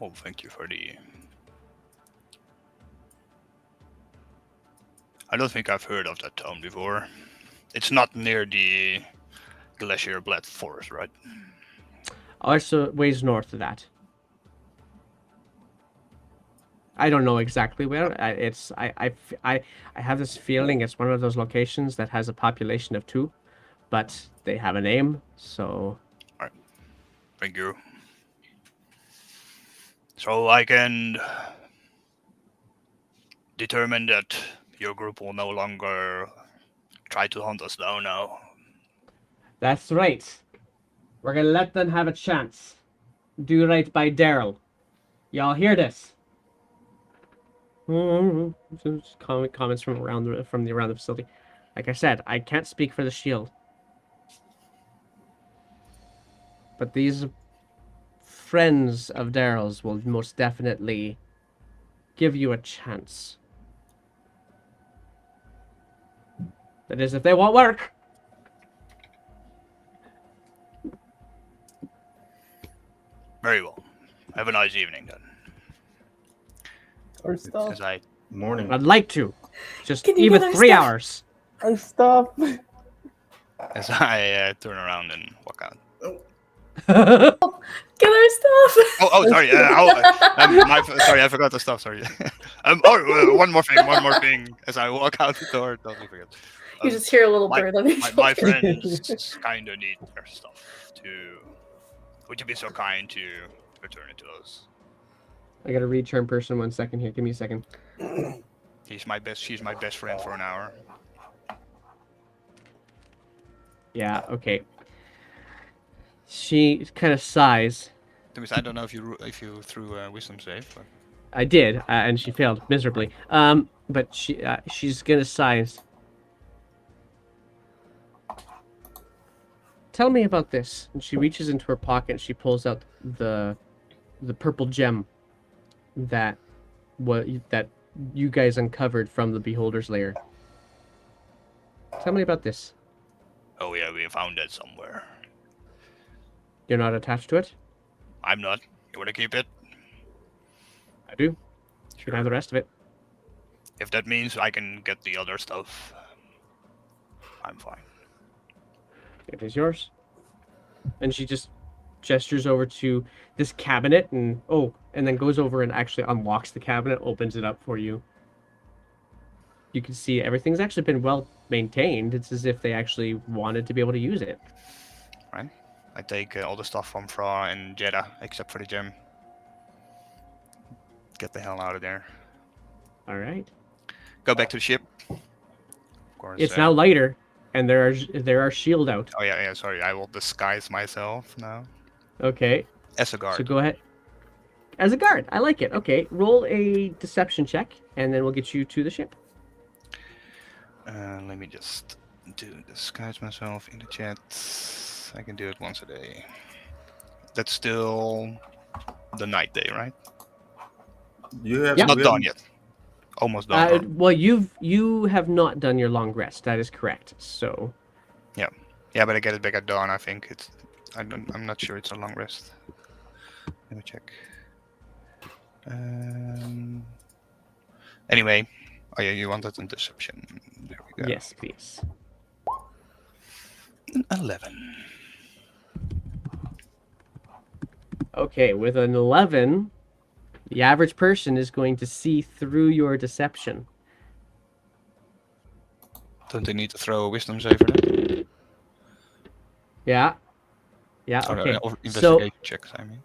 well, thank you for the... I don't think I've heard of that town before. It's not near the Glacier Bled Forest, right? Also, ways north of that. I don't know exactly where. I have this feeling it's one of those locations that has a population of 2, but they have a name, so. Thank you. So I can determine that your group will no longer try to hunt us down now. That's right. We're gonna let them have a chance. Do right by Daryl. Y'all hear this? Just comments from around the facility. Like I said, I can't speak for the shield, but these friends of Daryl's will most definitely give you a chance. That is, if they won't work. Very well. Have a nice evening then. Or stuff. As I Morning. I'd like to. Just Can you even get our 3 stuff? hours. Or stuff. turn around and walk out. Get our stuff. Oh, sorry. Sorry, I forgot the stuff. Sorry. One more thing. As I walk out the door, totally forget. You just hear a little bird on your My shoulder. friends kind of need their stuff too. Would you be so kind to return it to us? I gotta read turn person 1 second here. Give me a second. She's my best friend for an hour. Yeah, okay. She kind of sighs. I don't know if you threw a wisdom save. But... I did, and she failed miserably. But she's gonna sigh. Tell me about this. And she reaches into her pocket and she pulls out the purple gem that you guys uncovered from the Beholder's Lair. Tell me about this. Oh yeah, we found it somewhere. You're not attached to it? I'm not. You wanna keep it? I do. You can have the rest of it. If that means I can get the other stuff, I'm fine. It is yours. And she just gestures over to this cabinet and then goes over and actually unlocks the cabinet, opens it up for you. You can see everything's actually been well maintained. It's as if they actually wanted to be able to use it. Right? I take all the stuff from Fra and Jeddah, except for the gem. Get the hell out of there. All right. Go back to the ship. Of course, It's now lighter, and there are shield out. Oh yeah. Sorry, I will disguise myself now. Okay. As a guard. So go ahead. As a guard, I like it. Okay, roll a deception check, and then we'll get you to the ship. Let me just disguise myself in the chat. I can do it once a day. That's still the night day, right? You have Yeah. It's not we done haven't- yet. Almost done. or- Well, you have not done your long rest. That is correct. So Yeah, but I get it back at dawn. I think it's. I'm not sure it's a long rest. Let me check. Anyway, oh yeah, you wanted a deception. There we go. yes, please. 11. Okay, with an 11, the average person is going to see through your deception. Don't they need to throw a wisdom save for that? Yeah. Yeah. Or, Okay. or So investigation checks, I mean.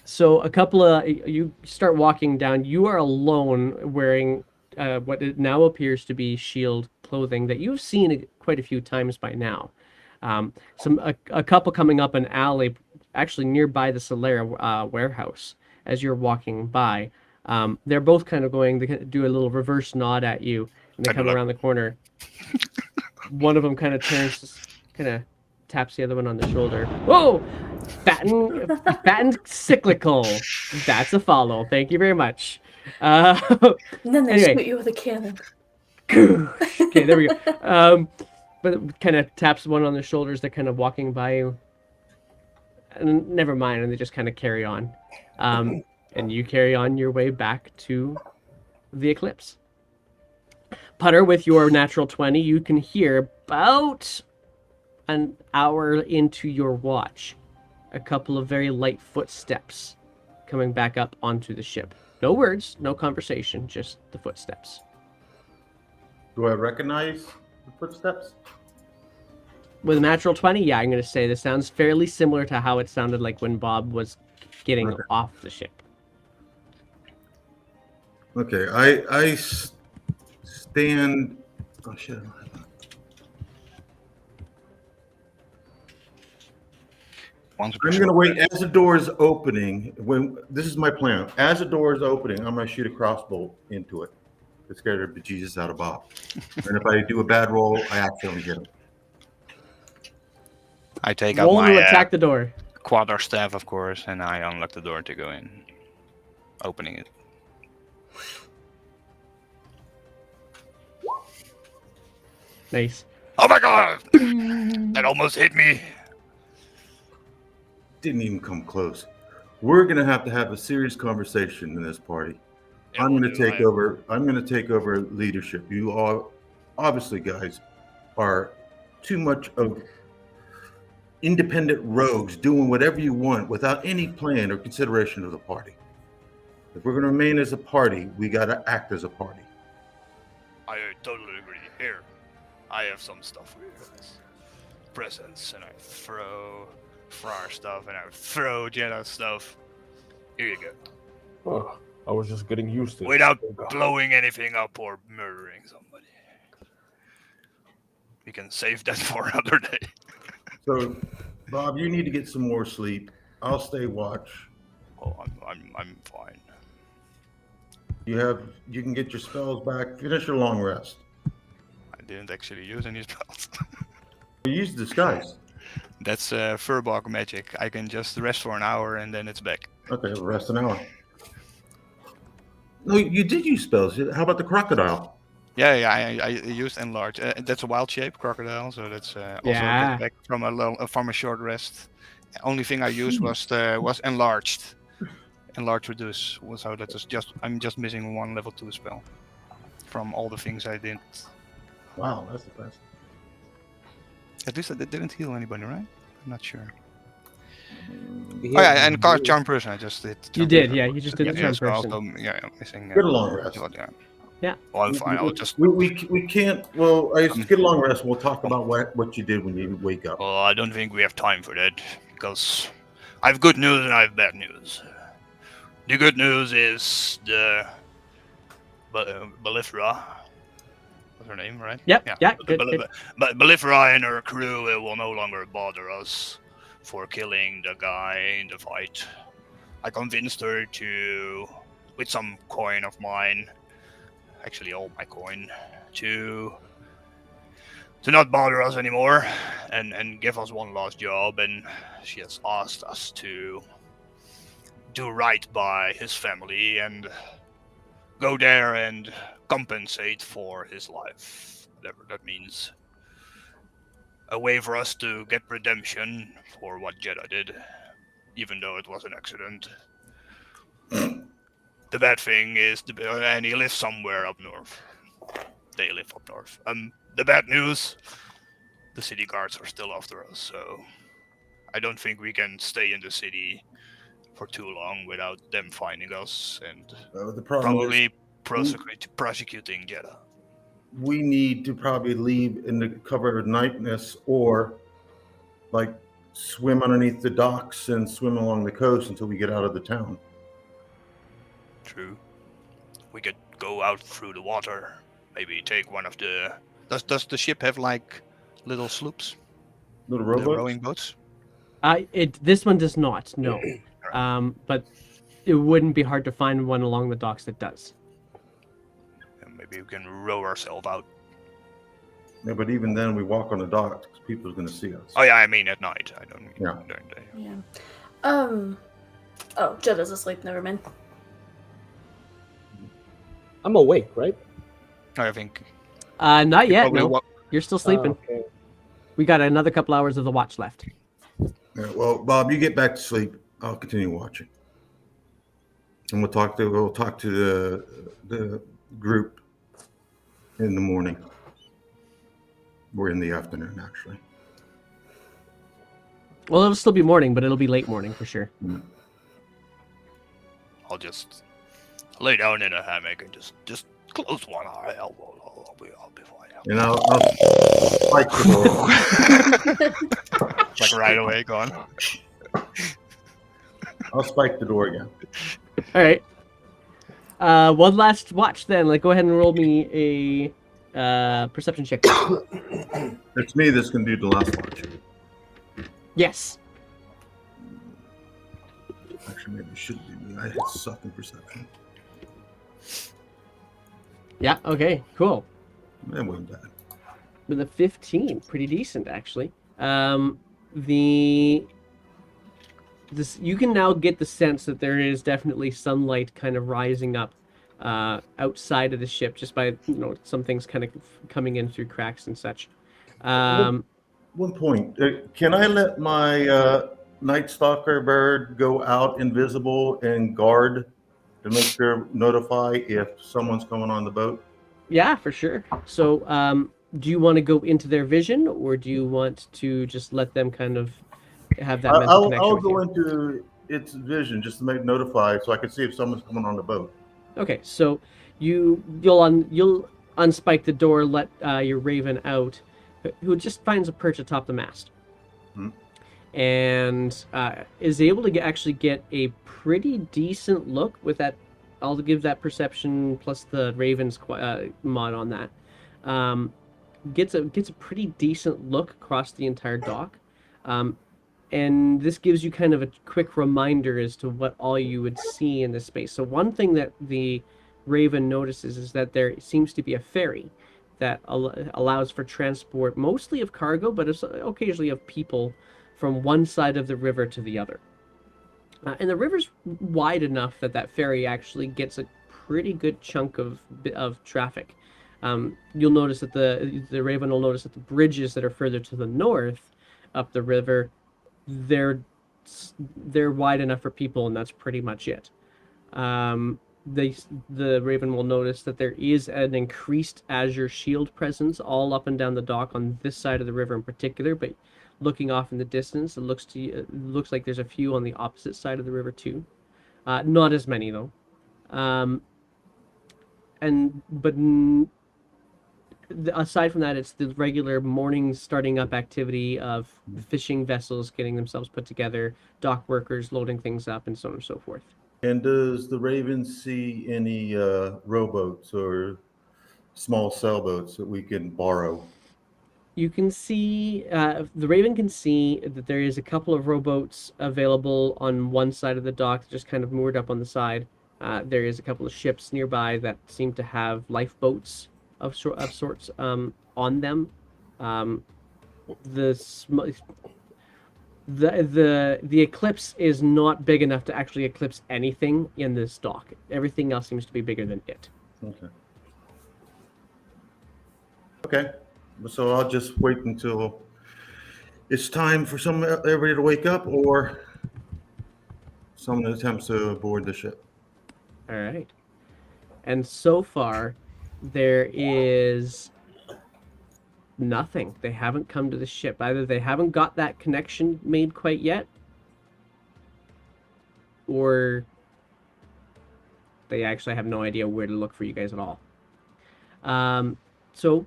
So a couple of you start walking down. You are alone, wearing what it now appears to be shield clothing that you've seen quite a few times by now. A couple coming up an alley, actually nearby the Solera warehouse. As you're walking by, they're both kind of going to do a little reverse nod at you, and they I do come like- around the corner. One of them kind of turns, kind of taps the other one on the shoulder. Whoa! Batten cyclical. That's a follow. Thank you very much. And then they Anyway. shoot you with a cannon. Okay, there we go. But kind of taps one on the shoulders. They're kind of walking by you. And never mind, and they just kind of carry on. And you carry on your way back to the eclipse. Putter, with your natural 20, you can hear about an hour into your watch a couple of very light footsteps coming back up onto the ship. No words, no conversation, just the footsteps. Do I recognize the footsteps? With a natural 20, yeah, I'm going to say this sounds fairly similar to how it sounded like when Bob was getting Okay. off the ship. Okay, I stand. Oh shit! Once a I'm person- gonna wait as the door is opening. When this is my plan, as the door is opening, I'm gonna shoot a crossbow into it to scare the bejesus out of Bob. And if I do a bad roll, I accidentally hit him. I take out Roll my to attack the door. quarter staff, of course, and I unlock the door to go in, opening it. Nice. Oh my god! That almost hit me. Didn't even come close. We're gonna have a serious conversation in this party. I'm gonna take over. I'm gonna take over leadership. You all, obviously, guys, are too much of independent rogues doing whatever you want without any plan or consideration of the party. If we're gonna remain as a party, we gotta act as a party. I totally agree. Here, I have some stuff for you guys. Presents, and I throw Friar stuff, and I throw Jedi stuff. Here you go. Oh, I was just getting used to it. Without Oh, God. blowing anything up or murdering somebody. We can save that for another day. So, Bob, you need to get some more sleep. I'll stay watch. Oh, I'm fine. You can get your spells back. Finish your long rest. I didn't actually use any spells. You use disguise. That's Furbog magic. I can just rest for an hour and then it's back. Okay, rest an hour. No, you did use spells. How about the crocodile? Yeah, I used enlarge. That's a wild shape crocodile, so that's also Yeah. back from a short rest. Only thing I used was enlarged. Enlarge reduce. So that is I'm just missing one level 2 spell from all the things I did. Wow, that's the best. At least I didn't heal anybody, right? I'm not sure. Yeah. Oh yeah, and cast charm person. I just did. You charm did, person. yeah. You just did the charm so person. also, yeah, I'm missing. Get a long rest. Yeah. Yeah. Well, I'm fine. I'll just. We can't. Well, I get a long rest. We'll talk about what you did when you wake up. Well, I don't think we have time for that because I have good news and I have bad news. The good news is the Belifra. What's her name, right? Yep. Yeah. Good. Belifra and her crew will no longer bother us for killing the guy in the fight. I convinced her to, with some coin of mine, actually all my coin, to not bother us anymore and give us one last job. And she has asked us to do right by his family and go there and compensate for his life, whatever that means. A way for us to get redemption for what Jeddah did, even though it was an accident. The bad thing is, and he lives somewhere up north. They live up north. The bad news, the city guards are still after us, so I don't think we can stay in the city for too long without them finding us and The problem is probably prosecuting Jeddah. we need to probably leave in the cover of nightness or like swim underneath the docks and swim along the coast until we get out of the town. True. We could go out through the water. Maybe take one of the. Does the ship have like little sloops? Little The rowboats? rowing boats? This one does not, no. But it wouldn't be hard to find one along the docks that does. And maybe we can row ourselves out. Yeah, but even then, we walk on the docks because people are going to see us. Oh yeah, I mean at night. I don't mean Yeah. during the day. Yeah. Oh, Jeddah's asleep. Never mind. I'm awake, right? I think. Not yet, probably no. You're still sleeping. Okay. We got another couple hours of the watch left. Yeah, well, Bob, you get back to sleep. I'll continue watching, and we'll talk to the group in the morning. Or in the afternoon, actually. Well, it'll still be morning, but it'll be late morning for sure. I'll just lay down in a hammock and just close one eye. I'll be fine. And I'll spike the door. Like right away, gone. I'll spike the door again. All right. One last watch then. Go ahead and roll me a perception check. It's me that's going to do the last watch. Yes. Actually, maybe it should be me. I suck in perception. Yeah. Okay. Cool. That wasn't bad. With a 15, pretty decent actually. You can now get the sense that there is definitely sunlight kind of rising up outside of the ship just by some things kind of coming in through cracks and such. One point. Can I let my Night Stalker bird go out invisible and guard to make sure notify if someone's coming on the boat? Yeah, for sure. So, do you want to go into their vision, or do you want to just let them kind of have that mental connection I'll with go you? into its vision just to make notify so I can see if someone's coming on the boat. Okay, so you'll unspike the door, let your raven out, who just finds a perch atop the mast, and is able to actually get a pretty decent look with that. I'll give that perception plus the raven's mod on that. Gets a pretty decent look across the entire dock, and this gives you kind of a quick reminder as to what all you would see in this space. So one thing that the Raven notices is that there seems to be a ferry that allows for transport, mostly of cargo, but occasionally of people, from one side of the river to the other. And the river's wide enough that ferry actually gets a pretty good chunk of traffic. You'll notice that the Raven will notice that the bridges that are further to the north up the river, they're wide enough for people, and that's pretty much it. The Raven will notice that there is an increased Azure Shield presence all up and down the dock on this side of the river in particular, but looking off in the distance, it looks like there's a few on the opposite side of the river too. Not as many though. Aside from that, it's the regular morning starting up activity of fishing vessels getting themselves put together, dock workers loading things up, and so on and so forth. And does the Raven see any rowboats or small sailboats that we can borrow? You can see, the Raven can see that there is a couple of rowboats available on one side of the dock, just kind of moored up on the side. There is a couple of ships nearby that seem to have lifeboats of sorts on them. Um, the the eclipse is not big enough to actually eclipse anything in this dock. Everything else seems to be bigger than it. Okay. Okay. So I'll just wait until it's time for everybody to wake up, or someone attempts to board the ship. All right. And so far, there is nothing. They haven't come to the ship. Either they haven't got that connection made quite yet, or they actually have no idea where to look for you guys at all. So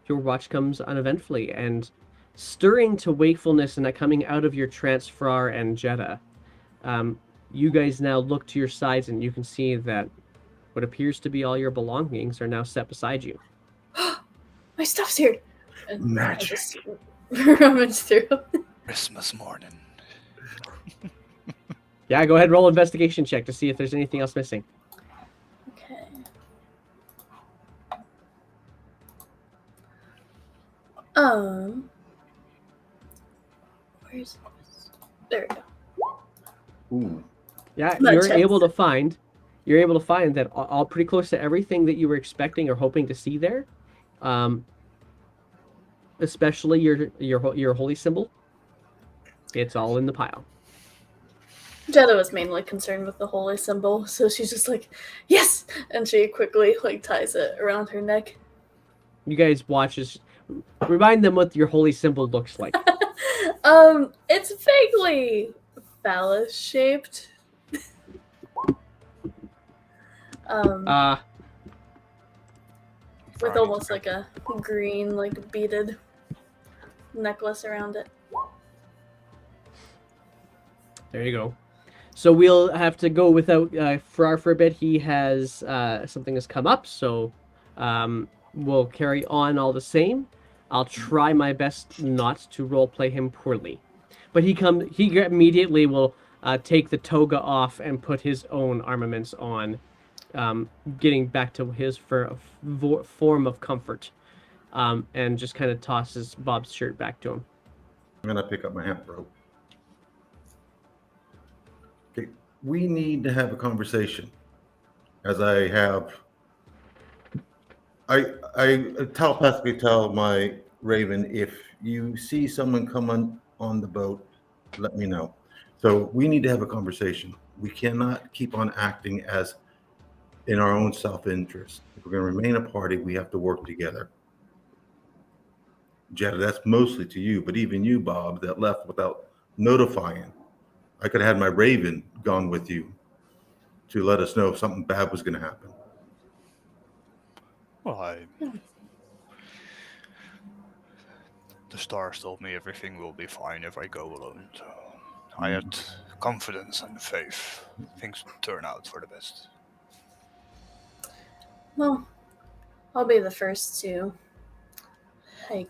your watch comes uneventfully, and stirring to wakefulness and coming out of your trance, Frar and Jeddah, you guys now look to your sides and you can see that what appears to be all your belongings are now set beside you. My stuff's here. And Magic. I just rummage through. Christmas morning. Yeah, go ahead, roll investigation check to see if there's anything else missing. Okay. Where's this? There we go. Ooh. Yeah, Not you're checks. able to find that all pretty close to everything that you were expecting or hoping to see there. Especially your holy symbol. It's all in the pile. Jeddah was mainly concerned with the holy symbol, so she's just like, yes! And she quickly ties it around her neck. You guys watch as remind them what your holy symbol looks like. It's vaguely phallus shaped. With almost like a green, beaded necklace around it. There you go. So we'll have to go without Frar for a bit. He has something has come up, so we'll carry on all the same. I'll try my best not to roleplay him poorly, but he immediately will take the toga off and put his own armaments on, getting back to his form of comfort, and just kind of tosses Bob's shirt back to him. I'm gonna pick up my hemp rope. Okay, we need to have a conversation. As I telepathically tell my Raven, if you see someone come on the boat, let me know. So we need to have a conversation. We cannot keep on acting as in our own self-interest. If we're going to remain a party, we have to work together. Jeddah, that's mostly to you, but even you, Bob, that left without notifying. I could have had my Raven gone with you to let us know if something bad was going to happen. Well, the stars told me everything will be fine if I go alone, so I had confidence and faith things would turn out for the best. Well, I'll be the first to, I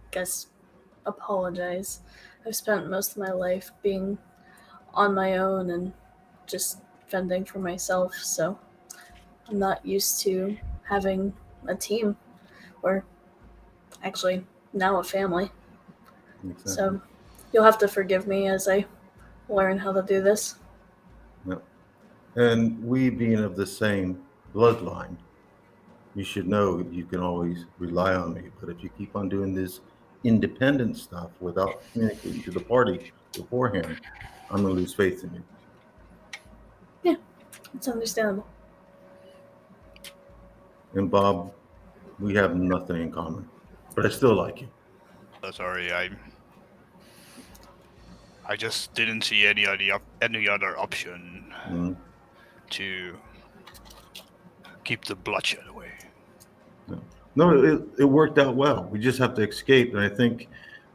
guess, apologize. I've spent most of my life being on my own and just fending for myself, so I'm not used to having a team, or actually now a family. Exactly. So you'll have to forgive me as I learn how to do this. Yep. And we being of the same bloodline, you should know you can always rely on me. But if you keep on doing this independent stuff without communicating to the party beforehand, I'm going to lose faith in you. Yeah, it's understandable. And Bob, we have nothing in common, but I still like you. Sorry, I just didn't see any other option to keep the bloodshed away. No, it worked out well. We just have to escape. And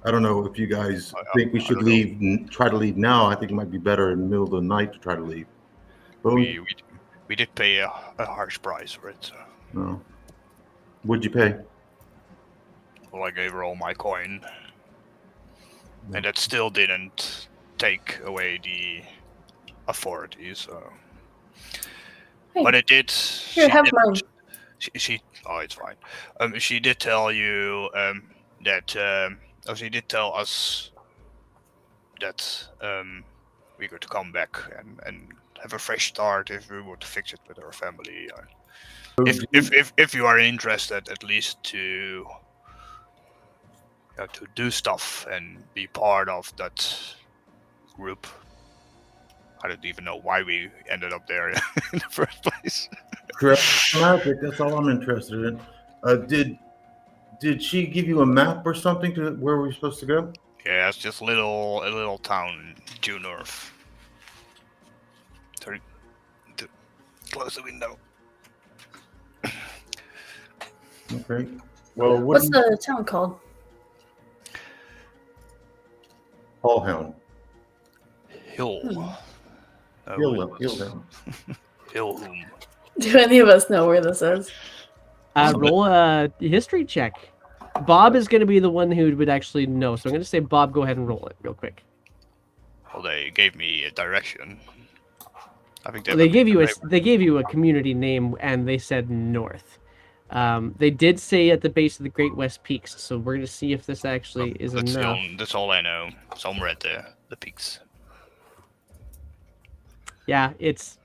I don't know if you guys think we should leave, try to leave now. I think it might be better in the middle of the night to try to leave. But We did pay a harsh price for it. So. no. What'd you pay? Well, I gave her all my coin, and that still didn't take away the authority. So, Hey, but it did. here, She have did. mine. She. Oh, it's fine. She did tell you that. Oh, she did tell us that we could come back and have a fresh start if we were to fix it with our family. If you are interested, at least to to do stuff and be part of that group. I don't even know why we ended up there in the first place. Correct. Magic. That's all I'm interested in. Did she give you a map or something to where we're supposed to go? Yeah, it's just a little town due north. Sorry, to close the window. Okay. Well, What's the town called? Hallhound. Hill. Hillhound. Hillhoom. Do any of us know where this is? Roll a history check. Bob is going to be the one who would actually know, so I'm going to say Bob, go ahead and roll it real quick. Well, they gave me a direction. I think Well, they gave you a community name, and they said north. They did say at the base of the Great West Peaks, so we're going to see if this actually is enough. That's all I know. Somewhere at the peaks. Yeah, it's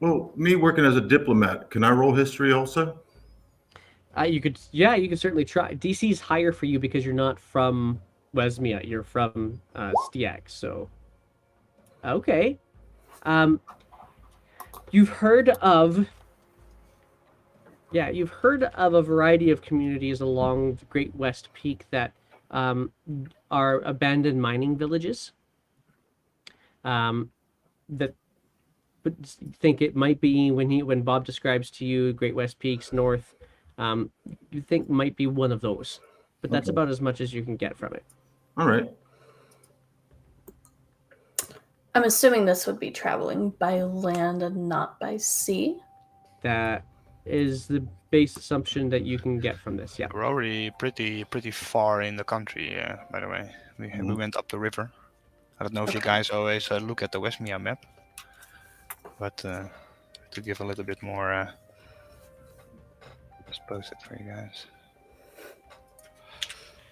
Well, me working as a diplomat, can I roll history also? you could certainly try. DC's higher for you because you're not from Wesmia, you're from Stiak, so okay. You've heard of a variety of communities along the Great West Peak that are abandoned mining villages. That but think it might be when Bob describes to you Great West Peaks north, you think might be one of those, but that's Okay. about as much as you can get from it. All right. I'm assuming this would be traveling by land and not by sea. That is the base assumption that you can get from this. Yeah. We're already pretty far in the country. By the way, we went up the river. I don't know if you guys always look at the Westmia map, but to give a little bit more, let's post it for you guys.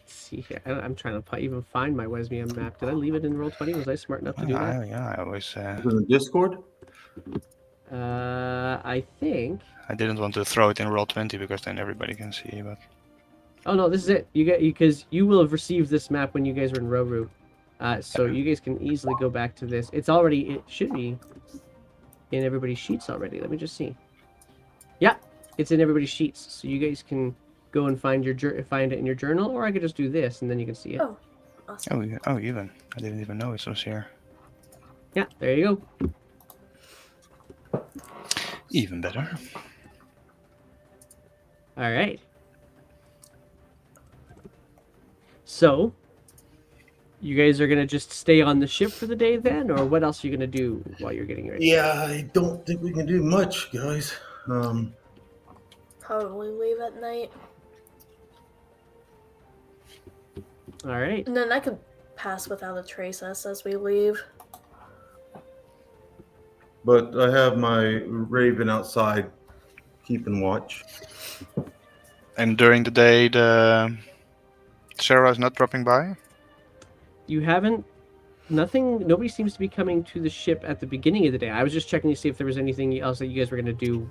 Let's see here. I'm trying to even find my Wesmia map. Did I leave it in Roll20? Was I smart enough to do that? Yeah, I always. Is it in the Discord? I think. I didn't want to throw it in Roll20 because then everybody can see. But Oh no, this is it. You get because you will have received this map when you guys were in Roru. So you guys can easily go back to this. It should be in everybody's sheets already. Let me just see. Yeah, it's in everybody's sheets. So you guys can go and find it in your journal, or I could just do this and then you can see it. Oh, awesome. even I didn't even know it was here. Yeah, there you go. Even better. All right. So, you guys are gonna just stay on the ship for the day then, or what else are you gonna do while you're getting ready? Yeah, I don't think we can do much, guys. Probably leave at night. All right. And then I could pass without a trace us as we leave. But I have my raven outside keeping watch. And during the day, the Sarah is not dropping by. You haven't. Nobody seems to be coming to the ship at the beginning of the day. I was just checking to see if there was anything else that you guys were gonna do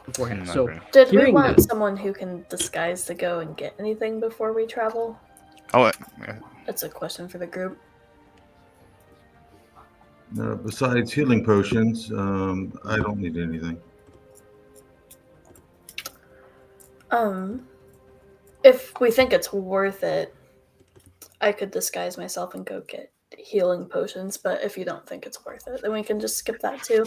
beforehand. Not So, really. Did we hearing want that- someone who can disguise to go and get anything before we travel? Oh, yeah. That's a question for the group. Besides healing potions, I don't need anything. If we think it's worth it, I could disguise myself and go get healing potions, but if you don't think it's worth it, then we can just skip that too.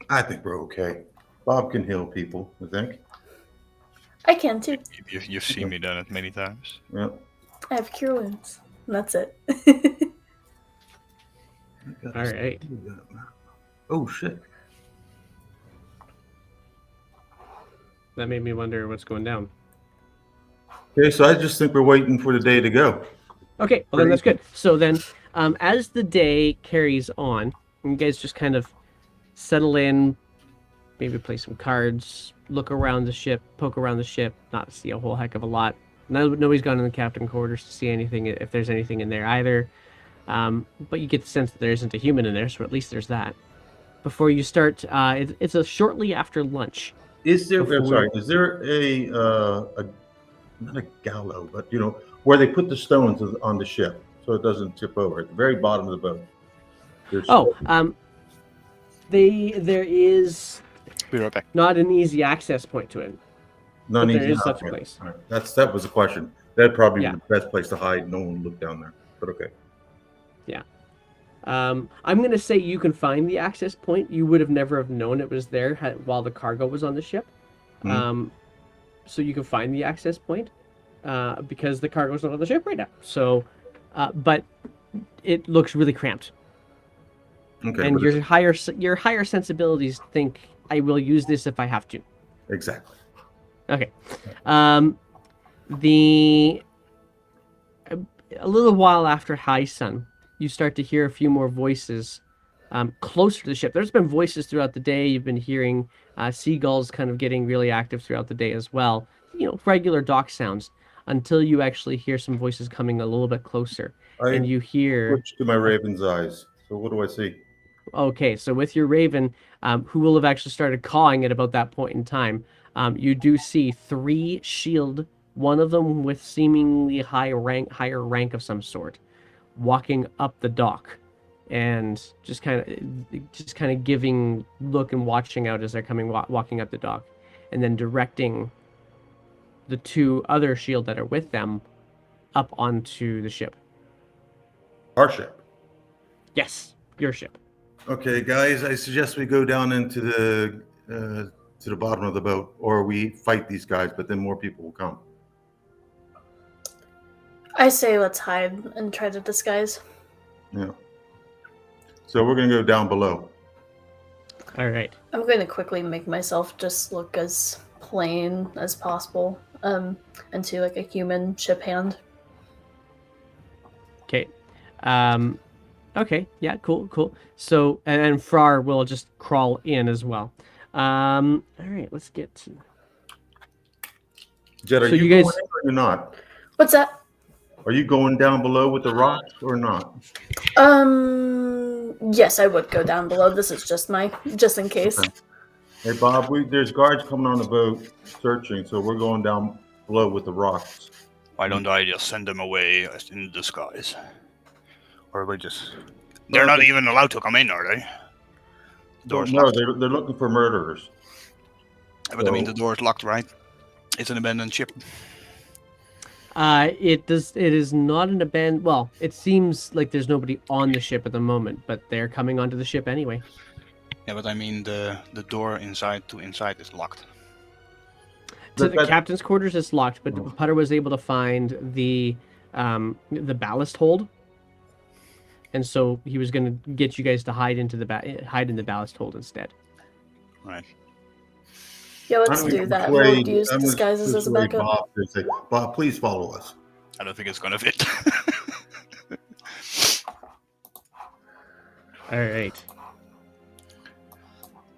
I think we're okay. Bob can heal people, I think. I can too. You've seen me done it many times. Yeah. I have cure wounds. And that's it. all right. Oh, shit. that made me wonder what's going down. Okay, so I just think we're waiting for the day to go. Okay, well then that's good. So then, as the day carries on, you guys just kind of settle in, maybe play some cards, look around the ship, poke around the ship, not see a whole heck of a lot. Nobody's gone in the captain quarters to see anything, if there's anything in there either. But you get the sense that there isn't a human in there, so at least there's that. Before you start, it's a shortly after lunch. Is there? I'm Before- sorry. Is there a not a gallows, but where they put the stones on the ship so it doesn't tip over at the very bottom of the boat? There's there is Be right back. not an easy access point to it. none but there easy. is such a Okay. place. All right. That was a question. That'd probably Yeah. be the best place to hide. No one would look down there. But okay. I'm going to say you can find the access point. You would have never have known it was there while the cargo was on the ship. Mhm. So you can find the access point because the cargo's not on the ship right now. So, but it looks really cramped. Okay. And but your higher sensibilities think I will use this if I have to. exactly. Okay. The a little while after high sun, you start to hear a few more voices closer to the ship. There's been voices throughout the day. You've been hearing seagulls kind of getting really active throughout the day as well. Regular dock sounds until you actually hear some voices coming a little bit closer, and I you hear. switched to my raven's eyes. So what do I see? Okay, so with your raven, who will have actually started cawing at about that point in time, you do see 3 shield, one of them with seemingly higher rank of some sort, walking up the dock, and just kind of giving look and watching out as they're coming walking up the dock, and then directing the 2 other shield that are with them up onto the ship. Our ship. Yes, your ship. Okay, guys. I suggest we go down into the bottom of the boat, or we fight these guys, but then more people will come. I say let's hide and try to disguise. Yeah. So we're gonna go down below. All right. I'm going to quickly make myself just look as plain as possible, into like a human ship hand. Okay. Okay. Yeah. Cool. So, and Frar will just crawl in as well. All right. Let's get to. Jed, are So you you guys- going in or you're not? What's that? Are you going down below with the rocks or not? Yes, I would go down below. This is just in case. Okay. Hey, Bob, there's guards coming on the boat searching, so we're going down below with the rocks. Why don't I just send them away in disguise? Or we just... They're not even allowed to come in, are they? The door's No, locked. they're looking for murderers. But I mean, the door's locked, right? It's an abandoned ship. It is not an abandoned. Well, it seems like there's nobody on the ship at the moment, but they're coming onto the ship anyway. Yeah, but I mean, the door inside is locked. To the captain's quarters, it's locked, but Putter was able to find the ballast hold, and so he was going to get you guys to hide in the ballast hold instead. Right. Yeah, let's I'm gonna do that. persuade- We'll use I'm gonna disguises as a persuade backup. Bob to say, Bob, please follow us. I don't think it's gonna fit. All right.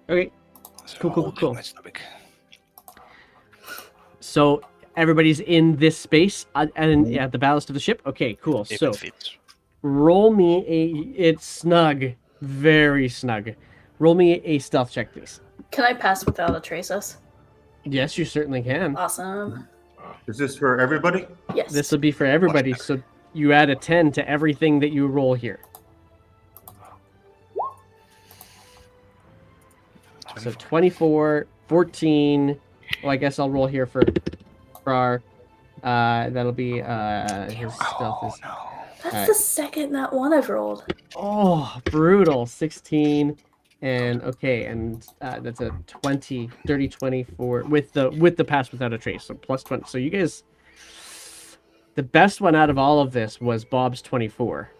Okay. Cool. My stomach. So everybody's in this space and at the ballast of the ship. Okay, cool. If So it fits. roll me it's snug, very snug. Roll me a stealth check, please. Can I pass without a traces? Yes, you certainly can. Awesome. Is this for everybody? Yes. This will be for everybody. So you add a 10 to everything that you roll here. So 24, 14. Well, I guess I'll roll here for our. That'll be his stealth is. No. That's Alright. the second that one I've rolled. Oh, brutal. 16 and okay, and that's a 20, dirty 24 with the pass without a trace. So plus 20. So you guys, the best one out of all of this was Bob's 24.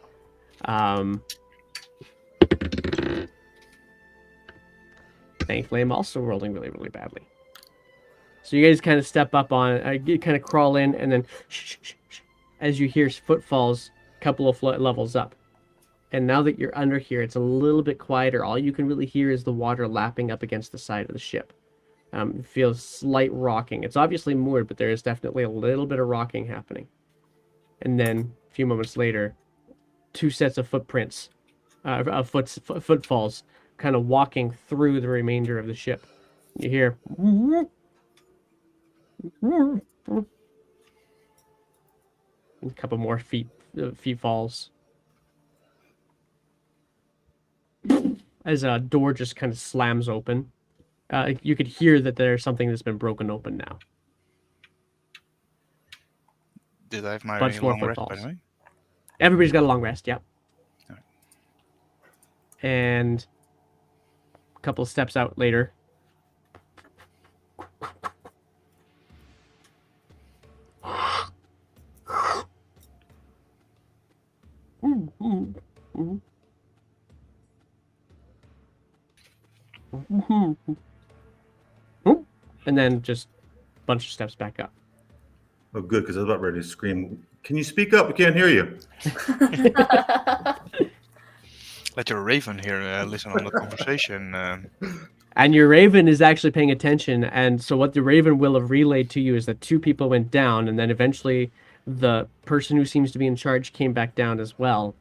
Thankfully, I'm also rolling really, really badly. So you guys kind of step up on it, you kind of crawl in, and then as you hear footfalls, a couple of levels up. And now that you're under here, it's a little bit quieter. All you can really hear is the water lapping up against the side of the ship. It feels slight rocking. It's obviously moored, but there is definitely a little bit of rocking happening. And then a few moments later, two sets of footprints, footfalls, kind of walking through the remainder of the ship. You hear a couple more feet falls as a door just kind of slams open. You could hear that there's something that's been broken open now. Did I have my Bunch more long rest, by footfalls. the way? Everybody's got a long rest, yeah. Alright. And a couple of steps out later. And then just a bunch of steps back up. Oh, good, because I was about ready to scream. Can you speak up? We can't hear you. Let your raven here listen on the conversation. And your raven is actually paying attention. And so what the raven will have relayed to you is that two people went down, and then eventually the person who seems to be in charge came back down as well.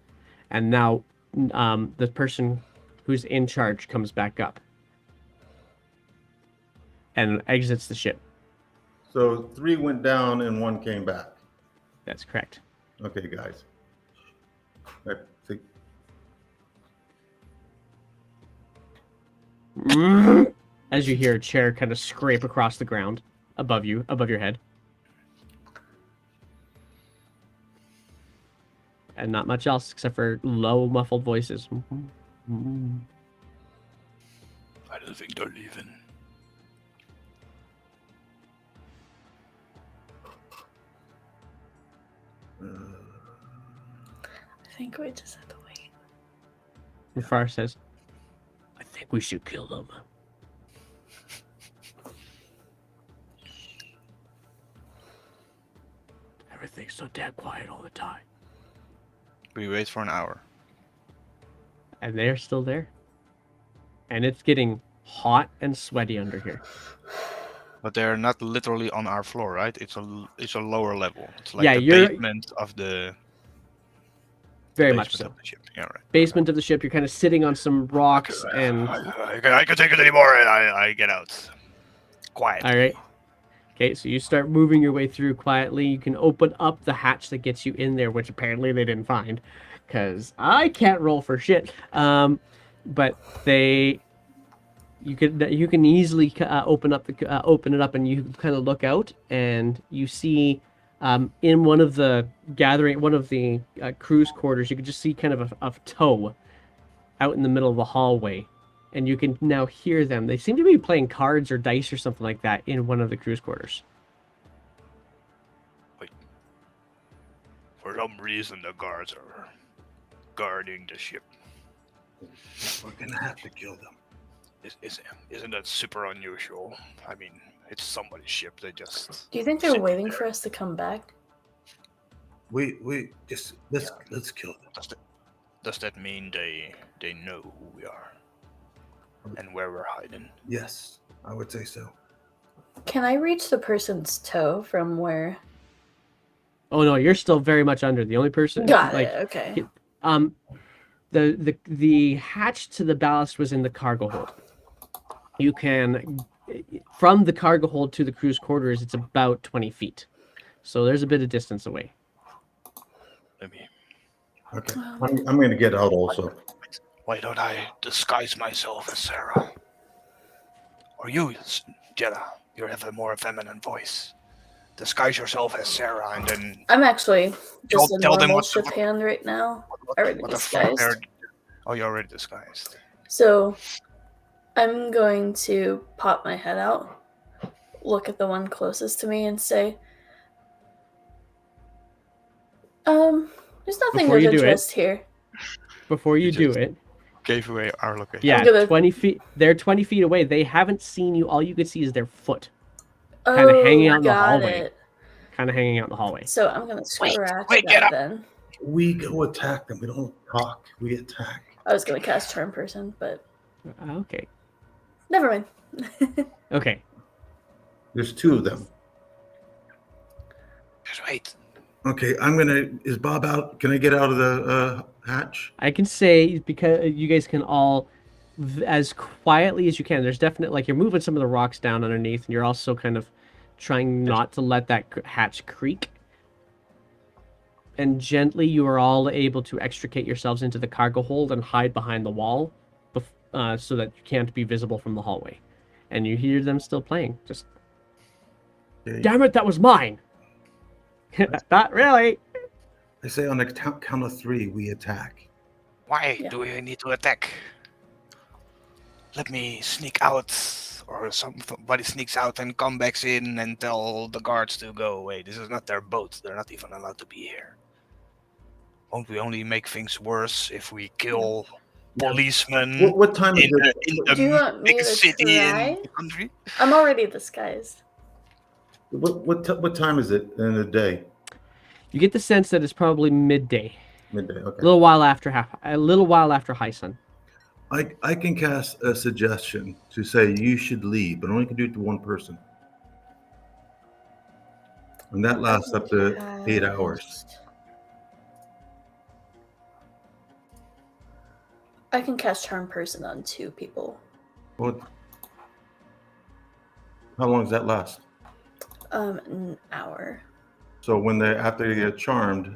And now the person who's in charge comes back up and exits the ship. So 3 went down and 1 came back. That's correct. Okay, guys. I think As you hear a chair kind of scrape across the ground above you, above your head. And not much else except for low, muffled voices. I don't think they're leaving. I think we just have to wait. Mufar says, I think we should kill them. Everything's so dead quiet all the time. We wait for an hour. And they're still there. And it's getting hot and sweaty under here. But they're not literally on our floor, right? It's a lower level. It's like Yeah, the you're- basement of the Very much basement so. of the ship. Yeah, right. Basement of the ship, you're kind of sitting on some rocks and... I can take it anymore, and I get out. Quiet. All right. Okay, so you start moving your way through quietly. You can open up the hatch that gets you in there, which apparently they didn't find, because I can't roll for shit. But you can easily open it up, and you kind of look out, and you see in one of the crew's quarters, you can just see kind of a toe out in the middle of the hallway. And you can now hear them. They seem to be playing cards or dice or something like that in one of the crew's quarters. For some reason, the guards are guarding the ship. we're gonna have to kill them. Isn't that super unusual? I mean, it's somebody's ship. They just. Do you think they're sit waiting there. for us to come back? We just let's kill them. Does that mean they know who we are and where we're hiding? Yes, I would say so. Can I reach the person's toe from where? Oh no, you're still very much under. The only person Got it. Okay. The hatch to the ballast was in the cargo hold. You can, from the cargo hold to the crew's quarters, it's about 20 feet. So there's a bit of distance away. Let me. Okay, I'm gonna get out also. Why don't I disguise myself as Sarah? Or you, Jenna? You have a more feminine voice. Disguise yourself as Sarah, and then I'm actually just a Tell them normal what- ship hand right now. Already what the fuck disguised. Oh, you're already disguised. So I'm going to pop my head out, look at the one closest to me, and say, there's nothing Before of you do it- interest here. Before you You do just- it, Gave away our location. yeah, I'm gonna- 20 feet. They're 20 feet away. They haven't seen you. All you can see is their foot. Kind of hanging out in the got hallway. it. Kind of hanging out in the hallway. So I'm gonna scratch wait, get that up. then. We go attack them. We don't talk. We attack. I was gonna cast Charm Person, but Okay. never mind. Okay. There's two of them. Just wait. Okay, is Bob out? Can I get out of the hatch? I can say, because you guys can all, as quietly as you can. There's definitely, like, you're moving some of the rocks down underneath, and you're also kind of trying not to let that hatch creak. And gently, you are all able to extricate yourselves into the cargo hold and hide behind the wall, so that you can't be visible from the hallway. And you hear them still playing. Just, Okay. damn it, that was mine! Not really! I say on the count of three, we attack. Why Yeah. do we need to attack? Let me sneak out, or somebody sneaks out and comes back in and tell the guards to go away. This is not their boat. They're not even allowed to be here. Won't we only make things worse if we kill policemen What time is in it? Do you the want me big to city in try? the country? I'm already disguised. What time is it in the day? You get the sense that it's probably midday. Midday. A Okay. little while after high sun. I can cast a suggestion to say you should leave, but only can do it to one person, and that lasts up to 8 hours. I can cast Charm Person on 2 people. What? How long does that last? An hour. So when after they get charmed,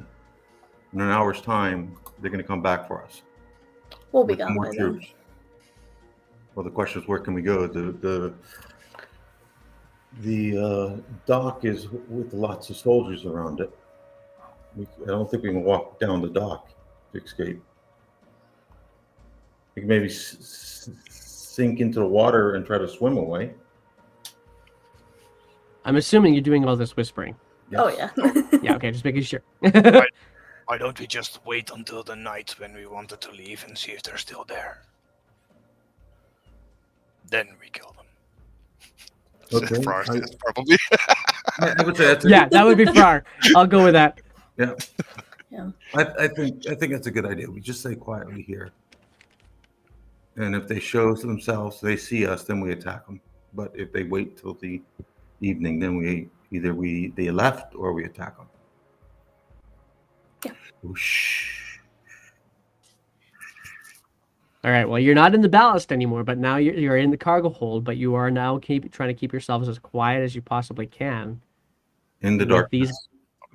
in an hour's time, they're going to come back for us. We'll be with gone more by then. troops. Well, the question is, where can we go? The dock is with lots of soldiers around it. I don't think we can walk down the dock to escape. We can maybe sink into the water and try to swim away. I'm assuming you're doing all this whispering. Oh Yes. yeah. Yeah, okay, just making sure. Why don't we just wait until the night when we wanted to leave and see if they're still there? Then we kill them. Okay. For ourselves, probably. I would say that's Yeah, that would be far. I'll go with that. yeah. Yeah. I think that's a good idea. We just stay quietly here, and if they show themselves, they see us, then we attack them. But if they wait till the evening, then they left or we attack them. Yeah. Whoosh. All right, well, you're not in the ballast anymore, but now you're in the cargo hold, but you are now trying to keep yourselves as quiet as you possibly can. In the with dark. these,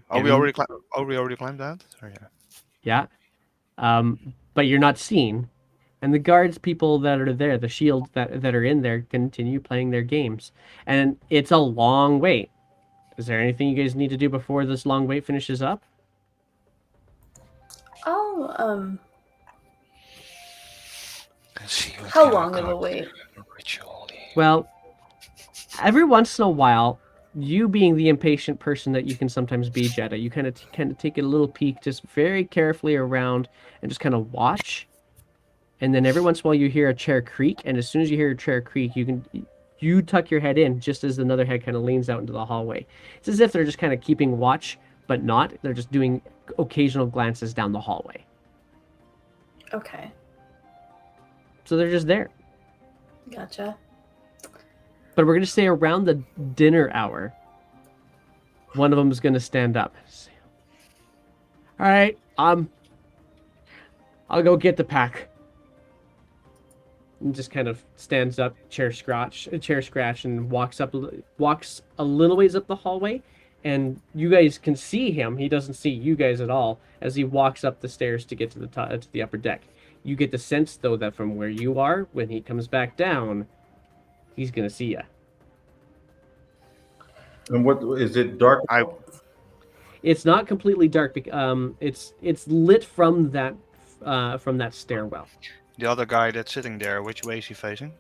Are we Yeah. already climbed that? Or yeah. But you're not seen. And the guards people that are there, the shields that are in there, continue playing their games. And it's a long wait. Is there anything you guys need to do before this long wait finishes up? Oh, See what how kind long of a god wait? ritual. Well, every once in a while, you being the impatient person that you can sometimes be, Jeddah, you kind of take a little peek just very carefully around and just kind of watch. And then every once in a while you hear a chair creak, and as soon as you hear a chair creak, you tuck your head in just as another head kind of leans out into the hallway. It's as if they're just kind of keeping watch, but not. They're just doing occasional glances down the hallway. Okay, So they're just there. gotcha. But we're going to say around the dinner hour, one of them is going to stand up. All right, I'll go get the pack. And just kind of stands up, chair scratch, and walks a little ways up the hallway. And you guys can see him. He doesn't see you guys at all as he walks up the stairs to get to the upper deck. You get the sense, though, that from where you are, when he comes back down, he's going to see you. And what is it? Dark. It's not completely dark. It's lit from that stairwell. The other guy that's sitting there, which way is he facing?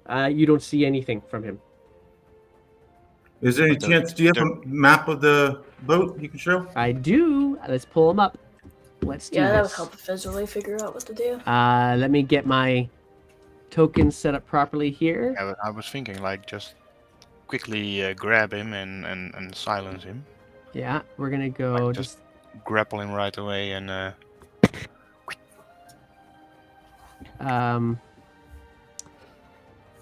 You don't see anything from him. Is there any But the- chance? Do you have a map of the boat you can show? I do. Let's pull him up. Let's do Yeah, that would this. help visually figure out what to do. Let me get my tokens set up properly here. Yeah, but I was thinking like just quickly grab him and silence him. Yeah, we're gonna go Just grapple him right away and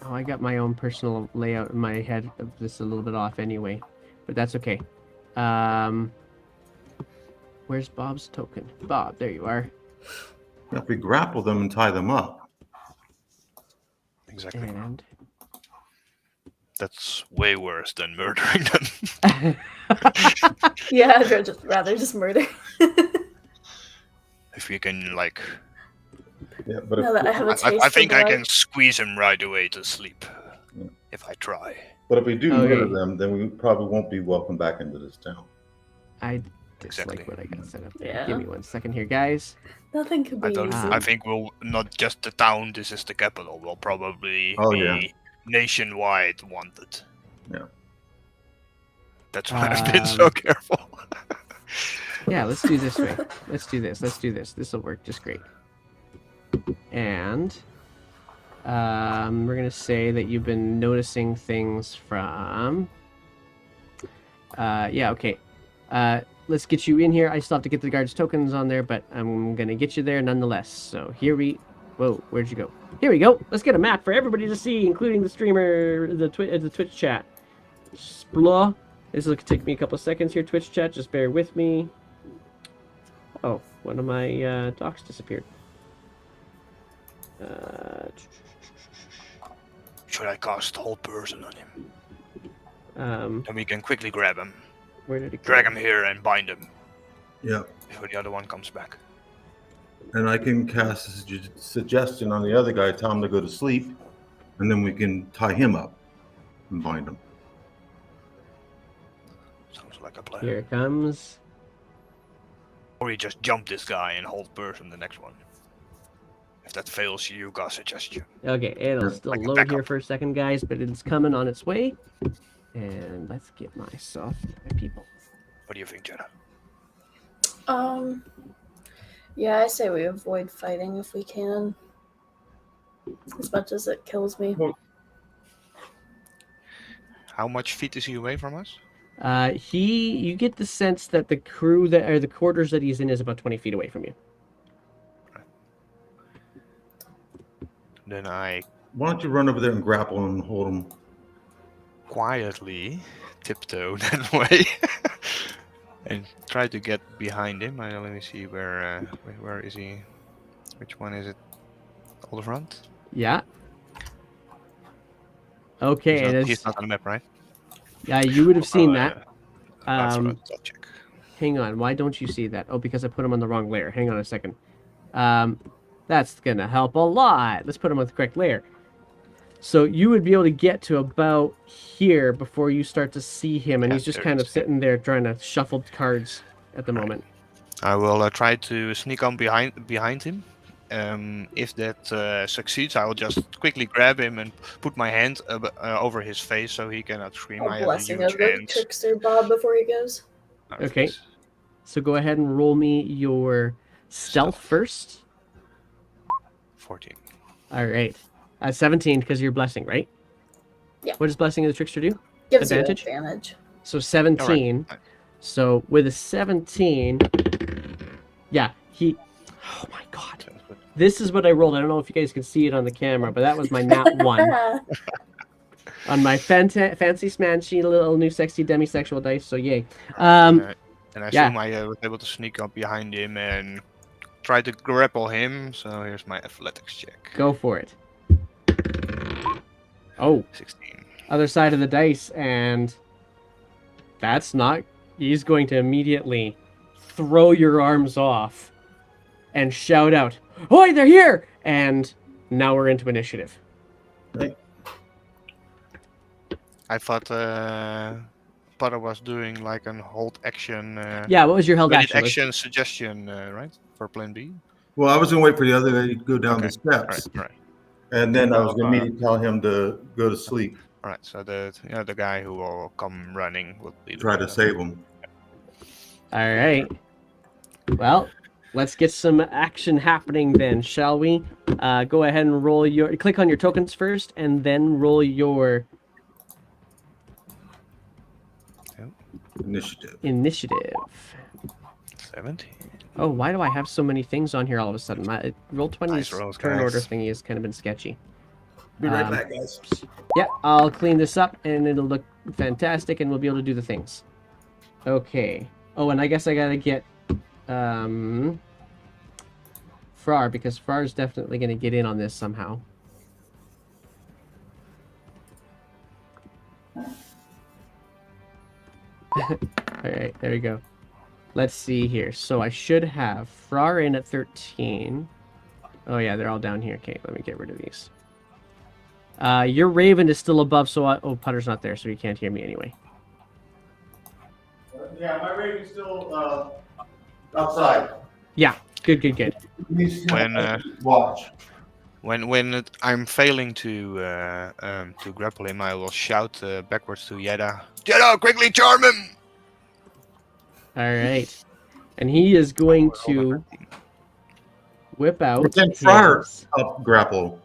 Oh, I got my own personal layout in my head of this a little bit off anyway, but that's okay. Where's Bob's token? Bob, there you are. If we grapple them and tie them up, exactly. And That's way worse than murdering them. Yeah, I'd rather just murder. If you can, like, yeah. But Now that I have a taste I think for I blood. can squeeze him right away to sleep Yeah. if I try. if we do Okay. murder them, then we probably won't be welcome back into this town. I dislike Exactly. what I got set up there. Yeah. Give me 1 second here, guys. Nothing could be I don't. easy. I think we'll not just the town. This is the capital. We'll probably Oh, be yeah. nationwide wanted. Yeah. That's why I've been so careful. Yeah, let's do this way. Let's do this. Let's do this. This will work just great. And we're gonna say that you've been noticing things from. Yeah. Okay. Let's get you in here. I still have to get the guards' tokens on there, but I'm gonna get you there nonetheless. So here we. Whoa, where'd you go? Here we go. Let's get a map for everybody to see, including the streamer, the Twitch chat. Splah. This will take me a couple seconds here, Twitch chat. Just bear with me. Oh, one of my docs disappeared. Should I cast hold person on him? Then we can quickly grab him, Where did it go? drag him here, and bind him Yeah. before the other one comes back. And I can cast a suggestion on the other guy, tell him to go to sleep, and then we can tie him up and bind him. Sounds like a plan. Here it comes. Or you just jump this guy and hold person the next one. If that fails, you got suggestion. Okay, it'll still Like a load here backup. for a second, guys, but it's coming on its way. And let's get myself my people. What do you think, Jenna? Yeah, I say we avoid fighting if we can. As much as it kills me. How much feet is he away from us? You get the sense that the crew that or the quarters that he's in is about 20 feet away from you. Then I Why don't you run over there and grapple him and hold him? quietly tiptoe that way and try to get behind him. Let me see where is he? Which one is it? All the front? Yeah. Okay, and He's it's, not on the map, right? yeah, you would have seen Oh, that. That's what I'll check. Hang on, why don't you see that? Oh, because I put him on the wrong layer. Hang on a second. That's gonna help a lot. Let's put him on the correct layer. So you would be able to get to about here before you start to see him, and Yeah, he's just there kind he of is. sitting there trying to shuffle cards at the moment. I will try to sneak on behind him. If that succeeds, I will just quickly grab him and put my hand over his face so he cannot scream. A I have a blessing huge of the hand. trickster Bob before he goes. Okay. So go ahead and roll me your stealth first. 14. All right. 17 because you're blessing, right? Yeah. What does blessing of the trickster do? Gives Advantage? you advantage. So 17. Alright. So with a 17, yeah, he. Oh my god. Sounds good. This is what I rolled. I don't know if you guys can see it on the camera, but that was my nat 1 on my fancy smanchy little new sexy demisexual dice. So yay. And I yeah. assume I was able to sneak up behind him and try to grapple him. So here's my athletics check. Go for it. Oh, 16. other side of the dice, and that's not. He's going to immediately throw your arms off and shout out, "Oi, they're here!" And now we're into initiative. I thought Potter was doing like an hold action. Yeah, what was your held ready action? action suggestion, right? For plan B? Well, I was going to wait for the other guy to go down the Alright, steps, right. and then I was going to immediately tell him to go to sleep, Alright, so the guy who will come running will be the try to one. save him. All right. Well, let's get some action happening then, shall we? Go ahead and roll your. Click on your tokens first, and then roll your Initiative. Initiative. 17. Oh, why do I have so many things on here all of a sudden? My Roll20's Nice rolls, turn order guys. thingy has kind of been sketchy. Be right Um, back, guys. Yeah, I'll clean this up and it'll look fantastic and we'll be able to do the things. Okay. Oh, and I guess I gotta get Frar, because Frar's definitely gonna get in on this somehow. Alright, there we go. Let's see here. So I should have Frar in at 13. Oh yeah, they're all down here. Okay, let me get rid of these. Your Raven is still above, so oh, Putter's not there, so he can't hear me anyway. Yeah, my Raven's still outside. Yeah, good. When Watch. I'm failing to grapple him, I will shout backwards to Yeda. Yeda, quickly charm him! Alright. And he is going to whip out Can his... Friar up grapple?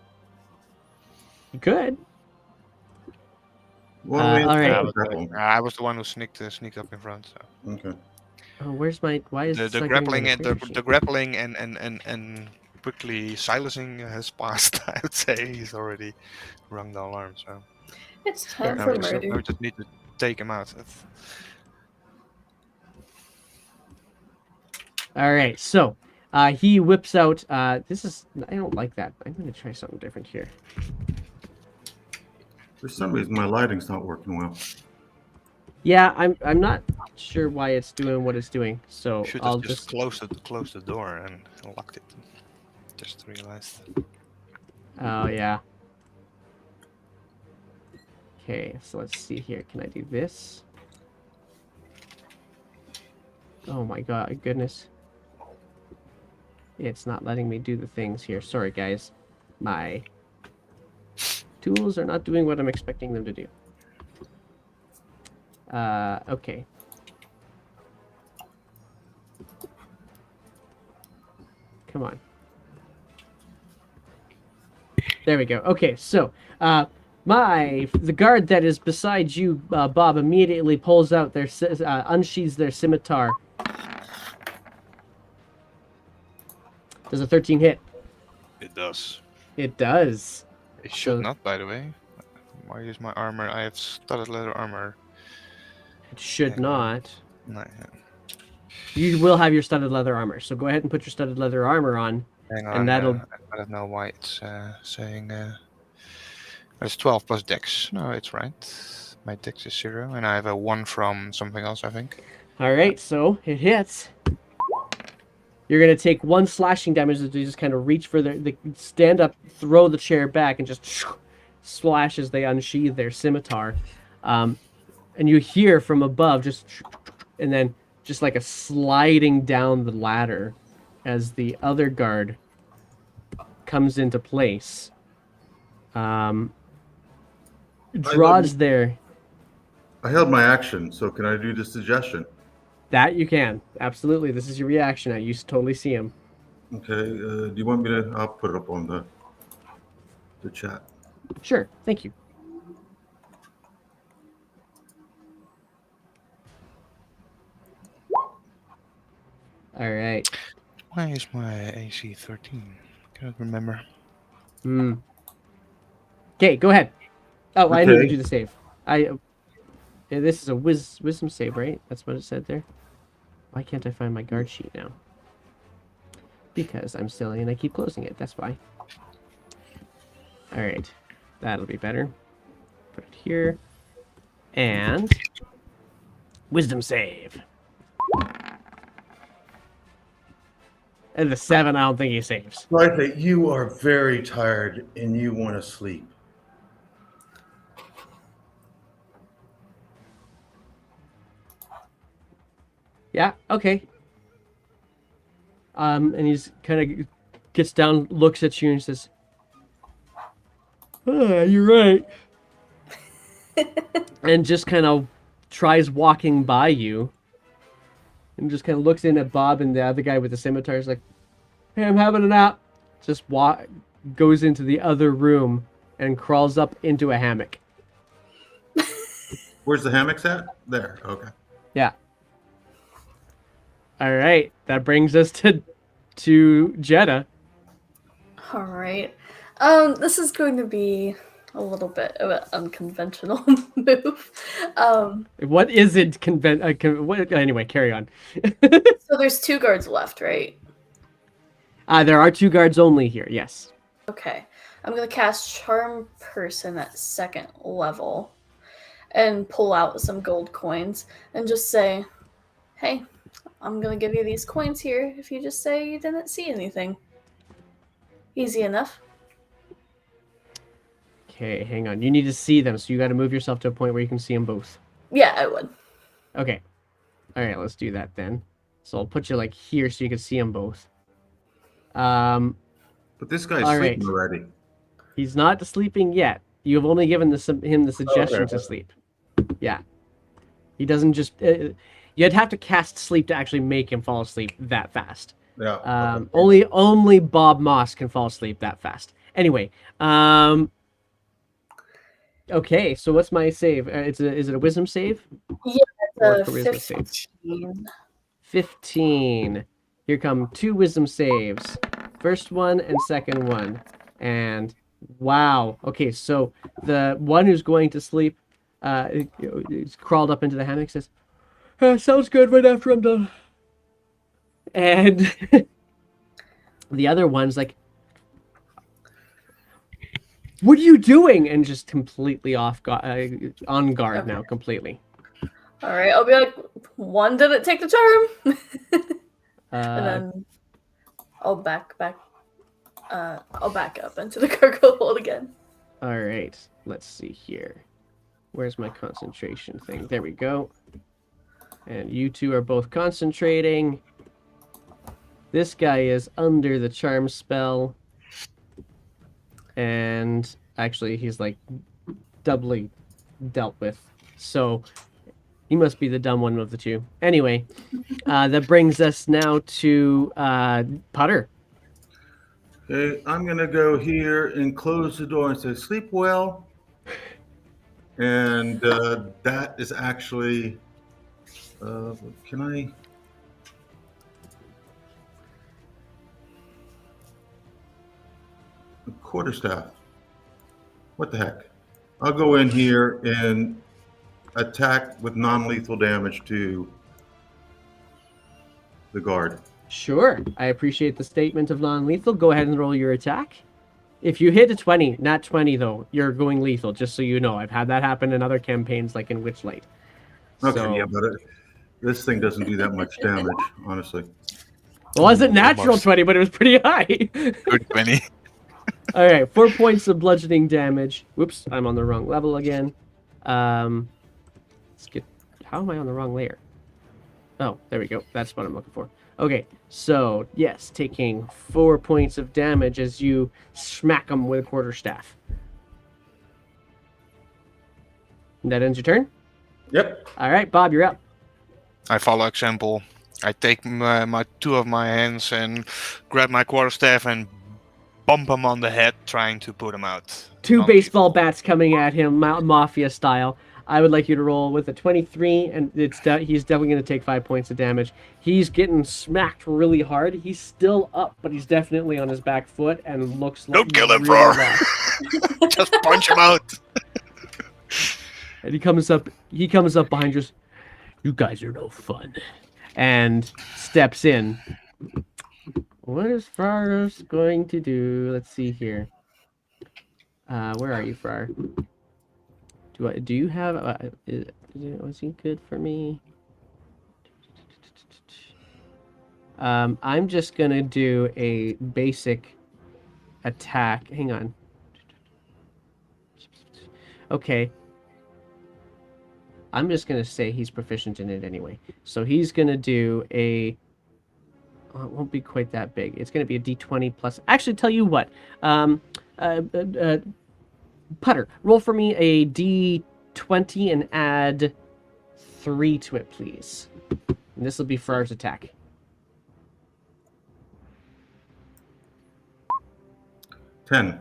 Good. Well, all right. I was the one who sneaked up in front. So. Okay. Oh, where's my... Why is this The not grappling getting and on the the grappling and quickly silencing has passed. I would say he's already rung the alarm. So It's time now for we murder. just need to take him out. All right, so he whips out... this is... I don't like that. I'm going to try something different here. For some reason, my lighting's not working well. Yeah, I'm not sure why it's doing what it's doing, so Should I'll have just closed the door and locked it. Just realized. Oh, yeah. Okay, so let's see here. Can I do this? Oh my god, goodness. It's not letting me do the things here. Sorry, guys. My tools are not doing what I'm expecting them to do. Okay. Come on. There we go. Okay, so, the guard that is beside you, Bob, immediately pulls out their, unsheathes their scimitar. Does a 13 hit? It does. It does. It should So- not, by the way. Why is my armor? I have studded leather armor. It should Yeah. not. No, You will have your studded leather armor, so go ahead and put your studded leather armor on. hang on. And that'll- I don't know why it's saying. It's 12 plus dex. No, it's right. My dex is 0, and I have a 1 from something else, I think. Alright, so it hits. You're going to take 1 slashing damage as you just kind of reach for the stand up, throw the chair back, and just slash as they unsheathe their scimitar. And you hear from above and then just like a sliding down the ladder as the other guard comes into place. Draws their... I held my action, so can I do the suggestion? That you can. Absolutely. This is your reaction. You totally see him. Okay. Do you want me to? I'll put it up on the chat. Sure. Thank you. All right. Why is my AC 13? Can't remember. Okay, go ahead. Oh, I need to Okay. do the save. Yeah, this is a wisdom save, right? That's what it said there. Why can't I find my guard sheet now? Because I'm silly and I keep closing it. That's why. All right, that'll be better. Put it here, and wisdom save. And the 7, I don't think he saves. Right, you are very tired and you want to sleep. Yeah, okay. And he's kind of gets down, looks at you, and says, you're right. And just kind of tries walking by you. And just kind of looks in at Bob and the other guy with the scimitar. Is like, hey, I'm having a nap. Just goes into the other room and crawls up into a hammock. Where's the hammocks at? There. Okay. Yeah. All right. That brings us to Jeddah. All right. This is going to be a little bit of an unconventional move. What is it? Anyway, carry on. So there's 2 guards left, right? There are 2 guards only here. Yes. Okay. I'm gonna cast Charm Person at 2nd level, and pull out some gold coins, and just say, "Hey, I'm gonna give you these coins here if you just say you didn't see anything." Easy enough. Okay, hang on. You need to see them, so you got to move yourself to a point where you can see them both. Yeah, I would. Okay. All right, let's do that then. So I'll put you like here so you can see them both. But this guy's All sleeping right. already. He's not sleeping yet. You've only given him the suggestion Okay. to sleep. Yeah. He doesn't just... you'd have to cast sleep to actually make him fall asleep that fast. Yeah. Only Bob Moss can fall asleep that fast. Anyway, okay, so what's my save? Is it a wisdom save? Or It's a charisma save? 15. 15. Here come 2 wisdom saves. First one and second one. And wow. Okay, so the one who's going to sleep is crawled up into the hammock, says, sounds good right after I'm done. And the other one's like, what are you doing? And just completely on guard Okay. now, completely. All right, I'll be like, "1 didn't take the charm," and then I'll back up into the cargo hold again. All right, let's see here. Where's my concentration thing? There we go. And you 2 are both concentrating. This guy is under the charm spell. And actually, he's like doubly dealt with. So he must be the dumb one of the 2. Anyway, that brings us now to Putter. Okay, I'm gonna go here and close the door and say, "Sleep well." And that is actually, can I? Quarterstaff. What the heck? I'll go in here and attack with non-lethal damage to the guard. Sure, I appreciate the statement of non-lethal. Go ahead and roll your attack. If you hit a 20, not 20 though, you're going lethal, just so you know. I've had that happen in other campaigns, like in Witchlight. Okay, So, yeah, but this thing doesn't do that much damage, honestly. it wasn't natural Almost. 20, but it was pretty high. Good 20. All right, 4 points of bludgeoning damage. Whoops, I'm on the wrong level again. Let's get... How am I on the wrong layer? Oh, there we go. That's what I'm looking for. Okay, so, yes, taking 4 points of damage as you smack him with a quarterstaff. And that ends your turn? Yep. All right, Bob, you're up. I follow example. I take my 2 of my hands and grab my quarterstaff and bump him on the head, trying to put him out. 2 Non-lethal. baseball bats coming at him, mafia style. I would like you to roll with a 23, and he's definitely going to take 5 points of damage. He's getting smacked really hard. He's still up, but he's definitely on his back foot and looks like Don't kill him, really Roar! lost. Just punch him out. And he comes up behind you. You guys are no fun. And steps in. What is Faros going to do? Let's see here. Where are you, Frar? Do you have? Was he good for me? I'm just gonna do a basic attack. Hang on. Okay. I'm just gonna say he's proficient in it anyway. So he's gonna do a... Oh, it won't be quite that big. It's gonna be a D20 plus... Actually, tell you what. Putter, roll for me a D20 and add 3 to it, please. And this will be Frar's attack. 10.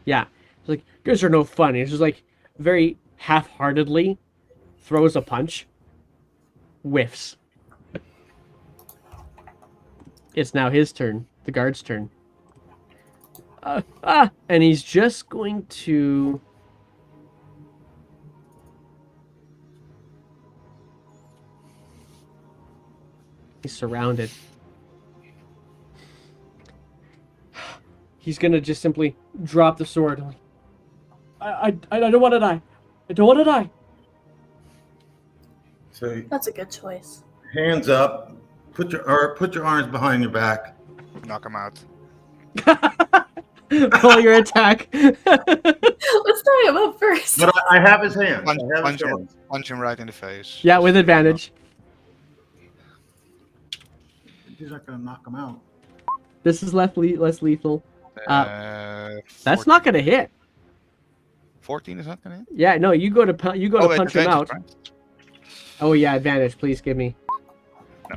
Yeah. It's like, you guys are no fun. It's just like very half-heartedly throws a punch, whiffs. It's now his turn, the guard's turn. And he's just going to... He's surrounded. He's gonna just simply drop the sword. I don't want to die. I don't want to die. So That's a good choice. hands up. Put your arms behind your back. Knock him out. Roll your attack. Let's tie him up first. But I have his hands. Punch, I have punch, his him, hands. punch him right in the face. Yeah, with advantage. He's not gonna knock him out. This is less lethal. That's 14. not gonna hit. 14 is not gonna hit. Yeah, no, you go to punch him advantage, out. right? Oh yeah, advantage. Please give me.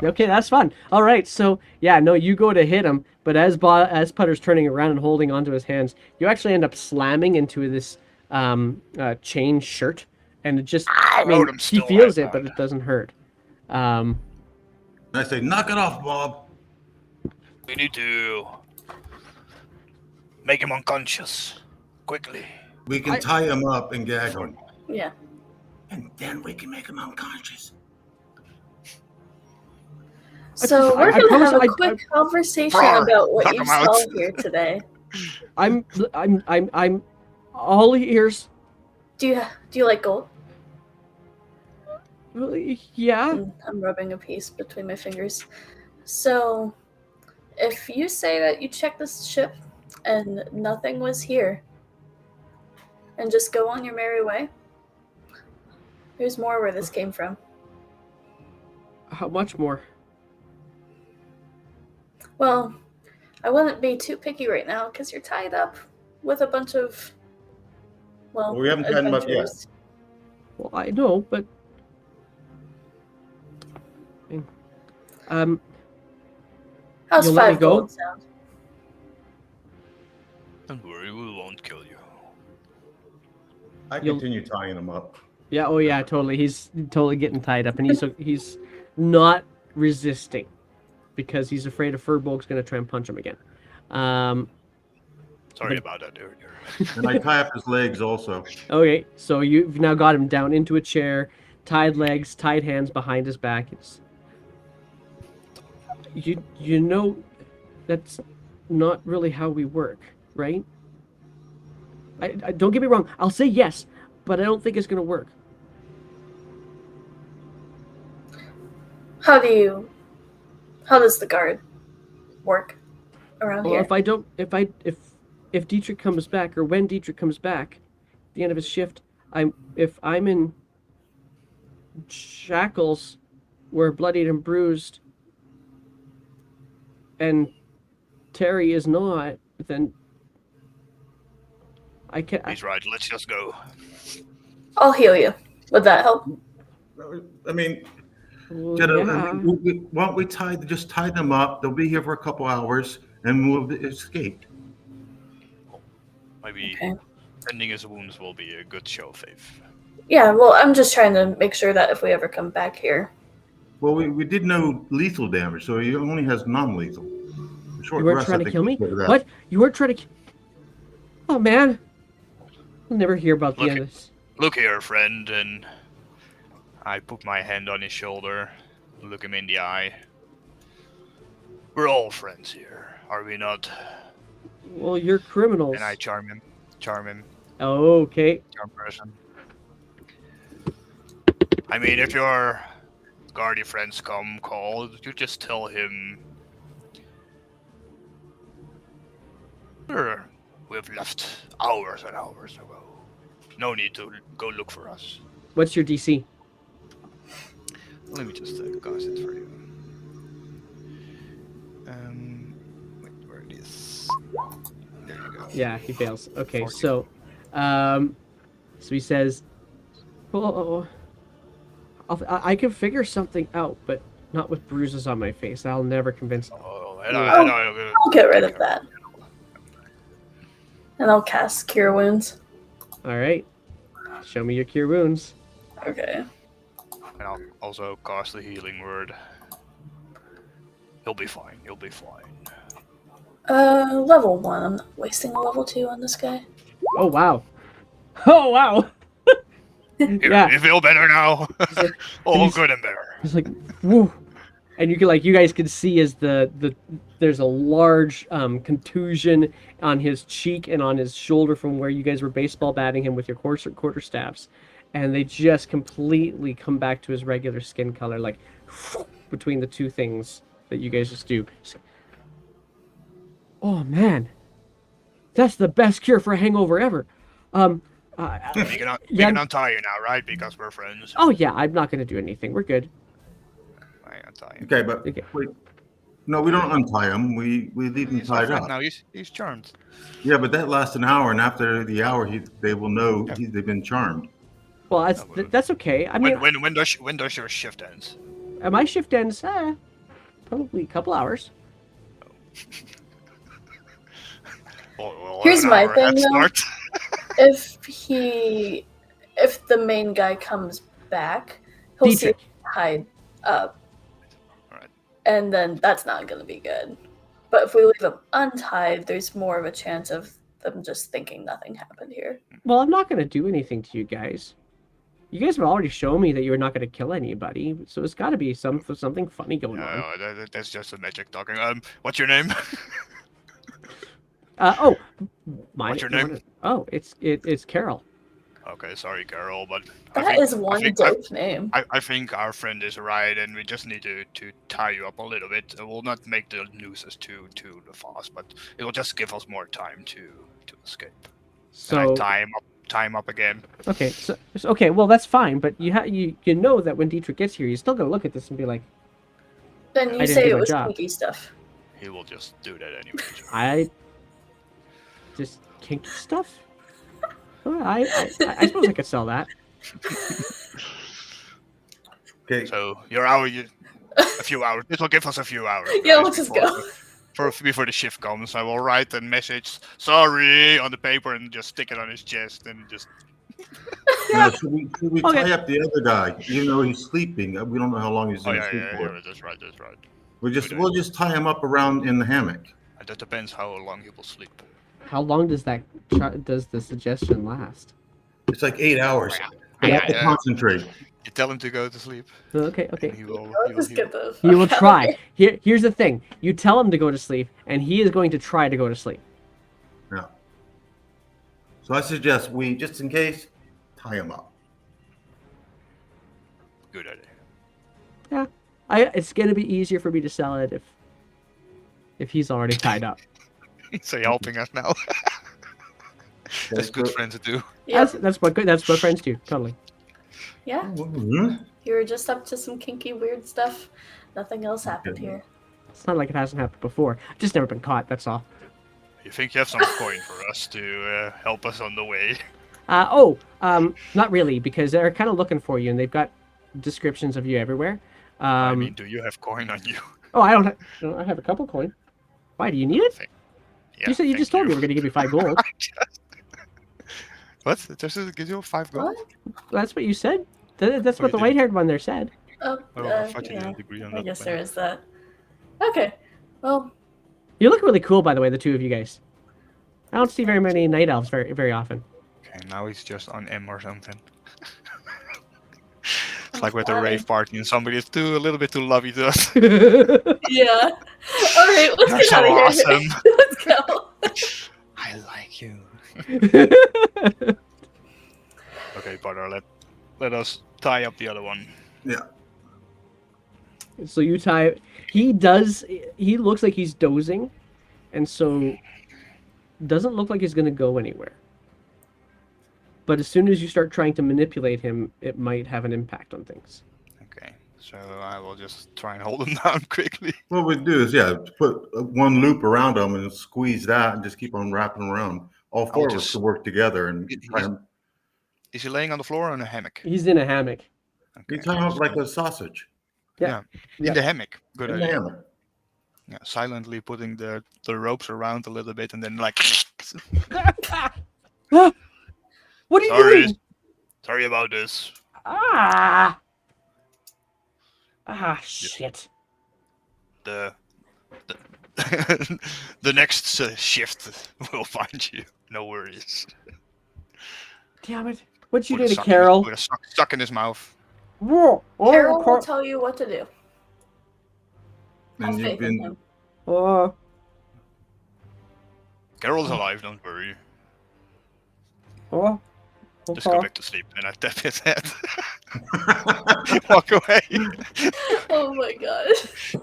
No. Okay, that's fun. All right, so yeah, no, you go to hit him, but as Putter's turning around and holding onto his hands, you actually end up slamming into this chain shirt, and it just I mean, wrote him he still feels right it, but on. it doesn't hurt. And I say, knock it off, Bob. We need to make him unconscious quickly. We can tie him up and gag him. Yeah. And then we can make him unconscious. So I we're gonna promise have a I- quick conversation Roar. about what Knock you him out. saw here today. I'm all ears. Do you like gold? Well, yeah. I'm rubbing a piece between my fingers. So, if you say that you checked this ship and nothing was here, and just go on your merry way, there's more where this came from. How much more? Well, I wouldn't be too picky right now because you're tied up with a bunch of, well, We haven't tied him up yet. adventurers. Well, I know, but How's You'll let me 5 go? gold sound? Don't worry, we won't kill you. I You'll- continue tying him up. yeah, oh yeah, totally. He's totally getting tied up, and he's not resisting because he's afraid a Furbolg's going to try and punch him again. Sorry But- about that earlier. And I tie up his legs also. Okay, so you've now got him down into a chair, tied legs, tied hands behind his back. It's you know that's not really how we work, right? I don't get me wrong. I'll say yes, but I don't think it's gonna work. How does the guard work around Well, here? if Dietrich comes back, or when Dietrich comes back, at the end of his shift, if I'm in shackles, we're bloodied and bruised, and Terry is not, then I can't. He's right. Let's just go. I'll heal you. Would that help? I mean, Well, why don't we just tie them up? They'll be here for a couple hours, and we'll escape. Maybe Okay. ending his wounds will be a good show of faith. Yeah, well, I'm just trying to make sure that if we ever come back here. Well, we did no lethal damage, so he only has non-lethal. Short You weren't rest, trying I to think, kill me? is good for that. What? You weren't trying to kill... Oh, man. I'll never hear about the Look end of this. Look here, friend, and I put my hand on his shoulder, look him in the eye. We're all friends here, are we not? Well, you're criminals. And I charm him. Oh, okay. Charm person. I mean, if your guardian friends call, you just tell him we've left hours and hours ago. No need to go look for us. What's your DC? Let me just cast it for you. Wait, where it is? There you go. Yeah, he fails. Okay, 14. so he says, "Oh, I can figure something out, but not with bruises on my face. I'll never convince." Oh, I'll get rid of that. And I'll cast Cure Wounds. All right, show me your cure wounds. Okay. And I'll also cast the healing word. You'll be fine. You'll be fine. Level 1. I'm not wasting a level 2 on this guy. Oh wow. Oh wow. Here, Yeah. you feel better now. He's like, All he's- good and better. It's like, whoa. And you guys can see as there's a large contusion on his cheek and on his shoulder from where you guys were baseball batting him with your quarterstaffs, and they just completely come back to his regular skin color, like between the two things that you guys just do. Oh man, that's the best cure for a hangover ever. We can untie you now, right? Because we're friends. Oh yeah, I'm not gonna do anything. We're good. I untie you. Okay, but Okay. wait. No, we don't untie him. We leave him He's our tied friend up. now. He's charmed. Yeah, but that lasts an hour, and after the hour, they will know they've been charmed. Well, that's okay. I mean, When does your shift ends? my shift ends probably a couple hours. Well, Here's an my hour thing, head though. start. If the main guy comes back, he'll see Dietrich. it hide up. Alright. And then that's not going to be good. But if we leave him untied, there's more of a chance of them just thinking nothing happened here. Well, I'm not going to do anything to you guys. You guys have already shown me that you're not going to kill anybody, so it's got to be something funny going on. No, that's just the magic talking. What's your name? Oh, my. What's your name? Oh, it's Carol. Okay, sorry, Carol, but That is one dope name. I think our friend is right, and we just need to tie you up a little bit. It will not make the nooses too fast, but it will just give us more time to escape. And So I tie him up again. okay, so okay, well that's fine, but you know that when Dietrich gets here, he's still gonna look at this and be like, Then I you didn't say do it my was job. kinky stuff. He will just do that anyway. I just kinky stuff. Well, I suppose I could sell that. Okay. So a few hours. This will give us a few hours. Yeah, guys, let's just before- go. Before the shift comes, I will write a message, sorry, on the paper and just stick it on his chest and just. Now, should we Okay. tie up the other guy, even though he's sleeping? We don't know how long he's Oh going to yeah, sleep yeah, for. yeah, that's right, that's right. We'll just tie him up around in the hammock. And that depends how long he will sleep. How long does does the suggestion last? It's like 8 hours. Yeah. We have to Yeah. concentrate. You tell him to go to sleep. Okay. And he will. Let's just get the He will fuck out of try. here. Here's the thing. You tell him to go to sleep, and he is going to try to go to sleep. Yeah. So I suggest we, just in case, tie him up. Good idea. It's gonna be easier for me to sell it if he's already tied up. So you're helping us now. That's good friends to do. Yeah, That's what friends do. Totally. yeah. Mhm. You were just up to some kinky, weird stuff. Nothing else happened here. It's not like it hasn't happened before. I've just never been caught. That's all. You think you have some coin for us to help us on the way? Not really, because they're kind of looking for you, and they've got descriptions of you everywhere. I mean, do you have coin on you? Oh, I don't. I have a couple coin. Why do you need it? Yeah, You said you just told me we're gonna give you 5 gold. What? Does it give you 5 gold? What? That's what you said. That's Oh, what you the did. white-haired one there said. Oh, Oh, I thought you yeah. didn't agree on I that. guess plan. there is that. Okay. Well, You look really cool, by the way, the two of you guys. I don't see very many night elves very often. Okay, now he's just on M or something. It's like with a rave party and somebody is a little bit too lovey to us. yeah. All right, let's You're get so out of here. awesome. Let's go. I like you. Okay, Potter, let us tie up the other one. Yeah. So you tie. He looks like he's dozing, and so doesn't look like he's gonna go anywhere. But as soon as you start trying to manipulate him, it might have an impact on things. Okay, so I will just try and hold him down quickly. What we do is, put one loop around him and squeeze that and just keep on wrapping around. All four of us just- to work together and tie him, Is he laying on the floor or in a hammock? He's in a hammock. you Okay, tie him up just like a sausage Yeah. in the hammock. Good in the idea. hammock. Yeah, silently putting the ropes around a little bit and then like. What are you Sorry. doing? Sorry about this. Ah! Ah, shit. The the next shift will find you. No worries. Damn it. What'd you With do a to Carol? suck in his mouth. Whoa. Carol will tell you what to do. Have And you've faith in been him. Oh. Carol's alive. Don't worry. Oh. Just go back to sleep, and I tap his head. Walk away. Oh my gosh.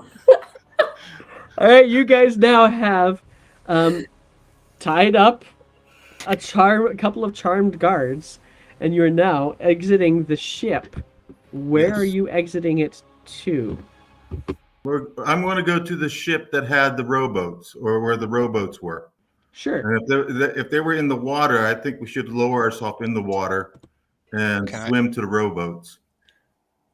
All right, you guys now have tied up a couple of charmed guards, and you are now exiting the ship. Where are Yes. you exiting it to? I'm going to go to the ship that had the rowboats, or where the rowboats were. Sure. And if they were in the water, I think we should lower ourselves in the water and Can I- swim to the rowboats.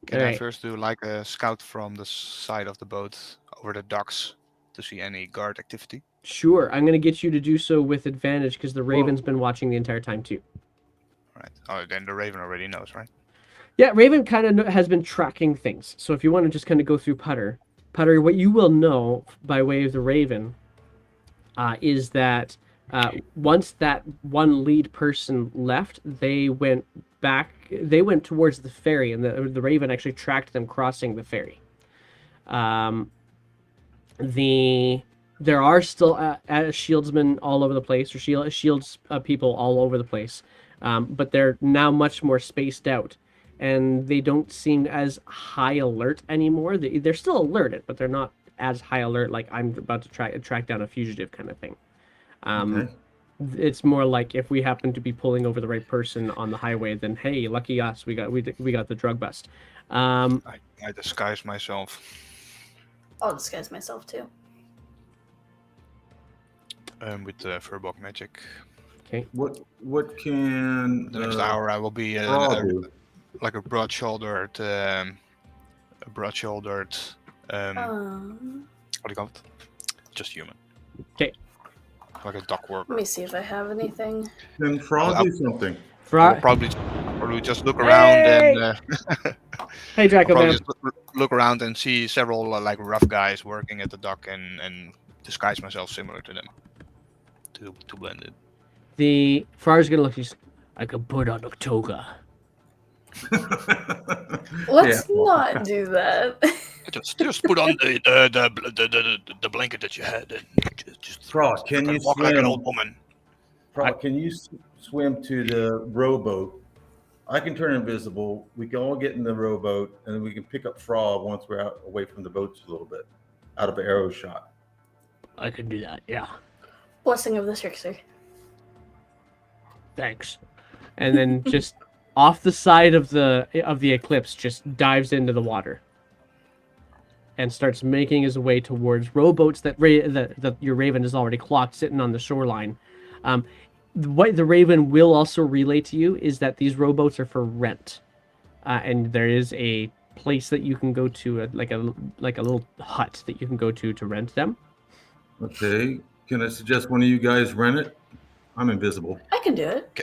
Can All I right. first do like a scout from the side of the boat over the docks to see any guard activity? Sure. I'm going to get you to do so with advantage because the Raven's been watching the entire time too. Right. Oh, then the Raven already knows, right? Yeah, Raven kind of has been tracking things. So if you want to just kind of go through Putter, what you will know by way of the Raven is that once that one lead person left, they went back. They went towards the ferry, and the Raven actually tracked them crossing the ferry. There are still shieldsmen all over the place, or shields people all over the place, but they're now much more spaced out, and they don't seem as high alert anymore. They're still alerted, but they're not as high alert. Like I'm about to track down a fugitive kind of thing. Okay. It's more like if we happen to be pulling over the right person on the highway, then hey, lucky us, we got the drug bust. I disguise myself. I'll disguise myself too. With Furbok magic. Okay. What can The next hour I will be Thrall do? like a broad-shouldered, what do you call it? Just human. Okay. Like a dock worker. Let me see if I have anything. Can Thrall do something? I'll probably just look around and Hey, Draco, probably man. just look around and see several like rough guys working at the dock and disguise myself similar to them to blend in. The Far's gonna look. I could put on a toga. Let's Yeah. not do that. Just put on the blanket that you had and just Thrall, can you walk like an swim? old woman. Thrall, can you swim to the rowboat? I can turn invisible. We can all get in the rowboat, and then we can pick up Thrall once we're out away from the boats a little bit, out of arrow shot. I can do that. Yeah. Blessing of the trickster. Thanks. And then just off the side of the eclipse, just dives into the water and starts making his way towards rowboats that your Raven has already clocked sitting on the shoreline. What the Raven will also relay to you is that these rowboats are for rent, and there is a place that you can go to, like a little hut that you can go to rent them. Okay. Can I suggest one of you guys rent it? I'm invisible. I can do it.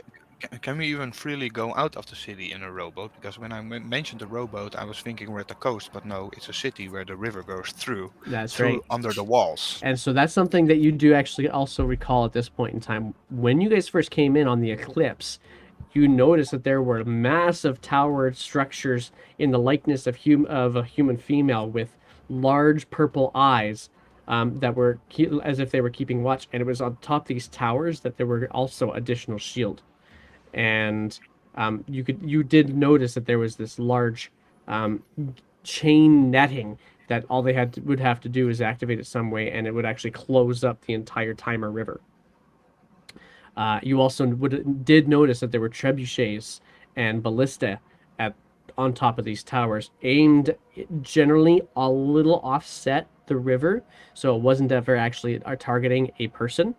Can we even freely go out of the city in a rowboat? Because when I mentioned the rowboat, I was thinking we're at the coast, but no, it's a city where the river goes through. That's through right. under the walls. And so that's something that you do actually also recall at this point in time. When you guys first came in on the eclipse, you noticed that there were massive towered structures in the likeness of a human female with large purple eyes that were as if they were keeping watch. And it was on top of these towers that there were also additional shield. And you did notice that there was this large chain netting that all they would have to do is activate it some way, and it would actually close up the entire Timer River. You also did notice that there were trebuchets and ballista on top of these towers, aimed generally a little offset the river, so it wasn't ever actually targeting a person,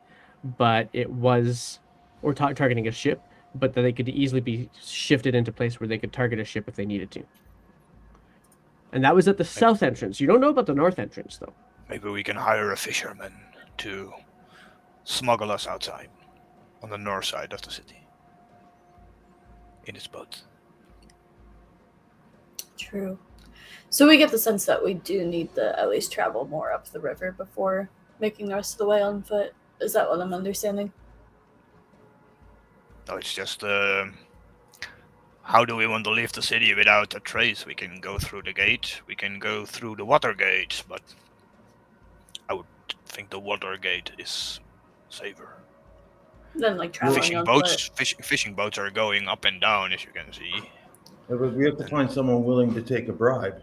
but it was, or targeting a ship, but that they could easily be shifted into place where they could target a ship if they needed to. And that was at the south entrance. You don't know about the north entrance, though. Maybe we can hire a fisherman to smuggle us outside on the north side of the city in his boat. True. So we get the sense that we do need to at least travel more up the river before making the rest of the way on foot. Is that what I'm understanding? No, it's just how do we want to leave the city without a trace? We can go through the gate, we can go through the water gate, but I would think the water gate is safer. Then like traveling on foot. Fishing boats are going up and down, as you can see. Yeah, but we have to find someone willing to take a bribe.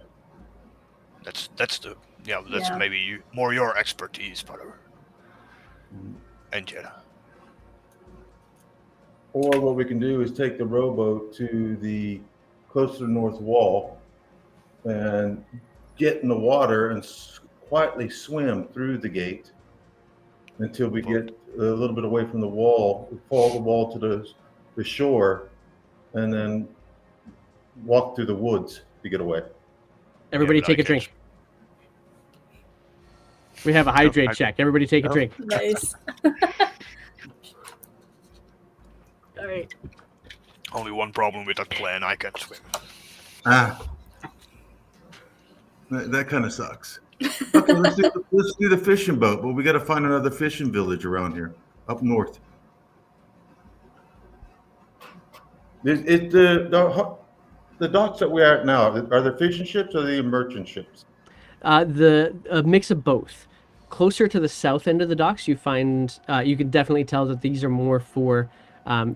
That's Yeah. maybe more your expertise, Potter. And Jetta. Or what we can do is take the rowboat to the closer north wall and get in the water and quietly swim through the gate until we get a little bit away from the wall, follow the wall to the shore, and then walk through the woods to get away. Everybody take a drink. We have a hydrate check. Everybody take a drink. Nice. All right. Only one problem with that plan: I can't swim. That kind of sucks. Okay, let's do the fishing boat, but we got to find another fishing village around here, up north. The docks that we're at now, are they fishing ships or are they merchant ships? A mix of both. Closer to the south end of the docks, you find you can definitely tell that these are more for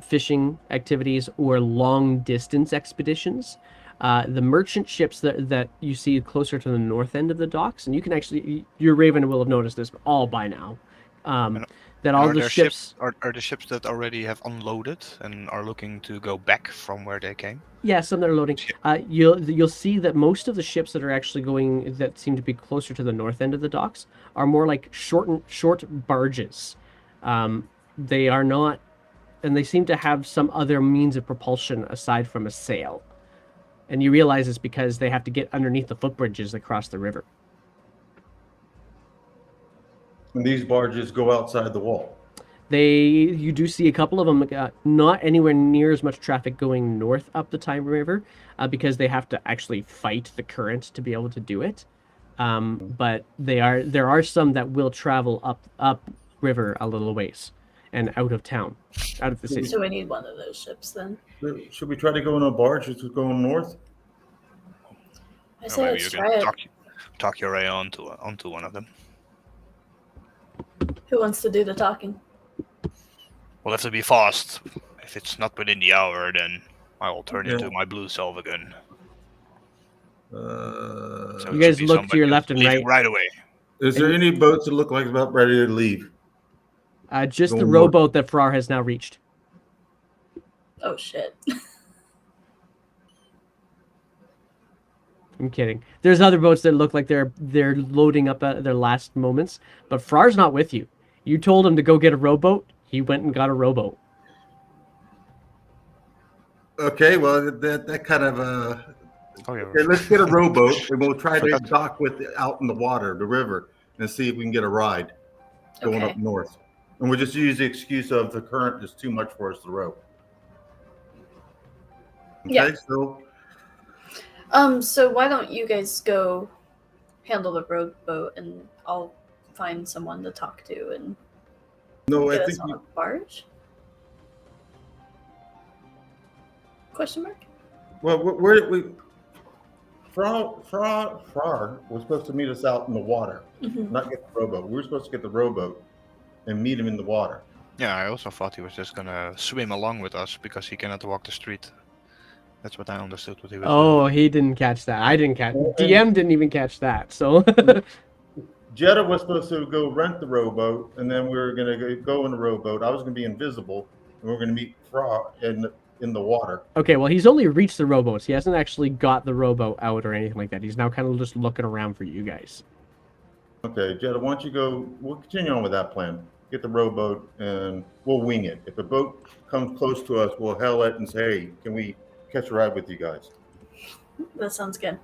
fishing activities or long distance expeditions. The merchant ships that you see closer to the north end of the docks, and you can actually, your Raven will have noticed this all by now. That all the ships are the ships that already have unloaded and are looking to go back from where they came. Yeah, some that are loading. You'll see that most of the ships that are actually going, that seem to be closer to the north end of the docks, are more like short barges. They are not, and they seem to have some other means of propulsion aside from a sail. And you realize it's because they have to get underneath the footbridges that cross the river. And these barges go outside the wall. You do see a couple of them, not anywhere near as much traffic going north up the Time River, because they have to actually fight the current to be able to do it. But there are some that will travel up river a little ways and out of town, out of the city. So we need one of those ships then. Should we try to go in a barge that's going north? I say Maybe let's you try can it. talk your way onto one of them. Who wants to do the talking? We'll have to be fast. If it's not within the hour, then I will turn into my blue self again. So you guys look to your left and right. Right away. Is there any boats that look like about ready to leave? Just the Going rowboat that Farrar has now reached. Oh shit. I'm kidding. There's other boats that look like they're loading up at their last moments, but Farrar's not with you. You told him to go get a rowboat. He went and got a rowboat. Okay, well that kind of Okay, let's get a rowboat and we'll try to dock out in the water, the river, and see if we can get a ride going up north. And we'll just use the excuse of the current is too much for us to row. Okay, Yeah. So why don't you guys go handle the rowboat and I'll find someone to talk to and get us on a barge? Question mark? Well, Farrar was supposed to meet us out in the water, not get the rowboat. We were supposed to get the rowboat and meet him in the water. Yeah, I also thought he was just gonna swim along with us because he cannot walk the street. That's what I understood what he was doing. He didn't catch that. I didn't catch. DM didn't even catch that. So Jetta was supposed to go rent the rowboat, and then we were gonna go in the rowboat. I was gonna be invisible, and we are gonna meet Farrar in the water. Okay, well, he's only reached the rowboats. He hasn't actually got the rowboat out or anything like that. He's now kind of just looking around for you guys. Okay, Jetta, why don't you go? We'll continue on with that plan. Get the rowboat, and we'll wing it. If the boat comes close to us, we'll hail it and say, "Hey, can we catch a ride with you guys?" That sounds good.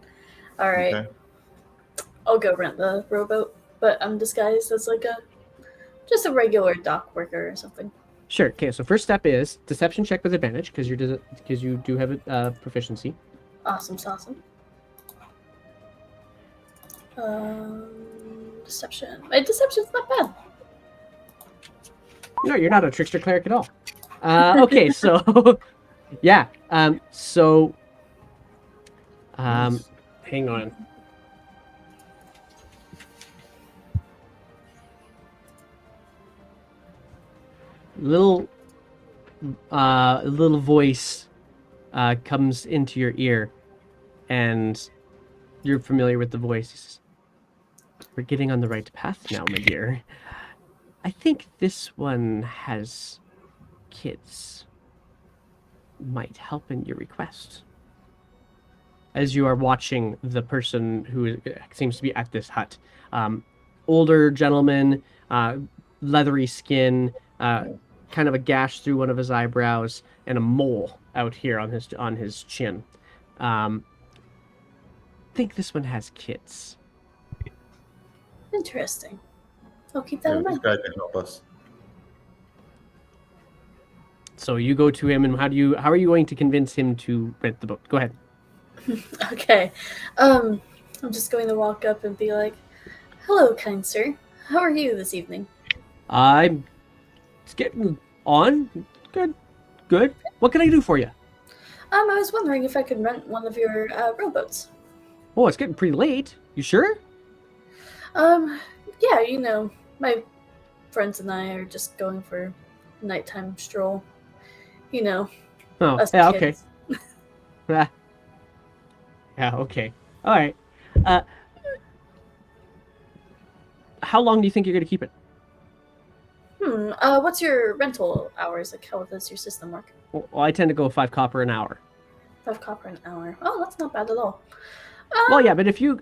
All right. Okay. I'll go rent the rowboat, but I'm disguised as like just a regular dock worker or something. Sure. Okay. So first step is deception check with advantage because you do have a proficiency. Awesome. Deception. My deception's not bad. No, you're not a trickster cleric at all. Okay, so yeah. Hang on. Little voice comes into your ear, and you're familiar with the voice. He says, "We're getting on the right path now, my dear. I think this one has kids. Might help in your request." As you are watching the person who seems to be at this hut, older gentleman, leathery skin, kind of a gash through one of his eyebrows, and a mole out here on his chin. Think this one has kids. Interesting. I'll keep that in This mind. guy can help us. So you go to him, and how are you going to convince him to rent the boat? Go ahead. Okay. I'm just going to walk up and be like, "Hello, kind sir. How are you this evening?" It's getting on. Good. What can I do for you? I was wondering if I could rent one of your rowboats. Oh, it's getting pretty late. You sure? Yeah, you know, my friends and I are just going for a nighttime stroll. You know, Oh, us yeah, kids. okay. Yeah, okay. All right. How long do you think you're going to keep it? What's your rental hours? Like, how does your system work? Well, I tend to go 5 copper an hour. 5 copper an hour. Oh, that's not bad at all. Well, yeah, but if you,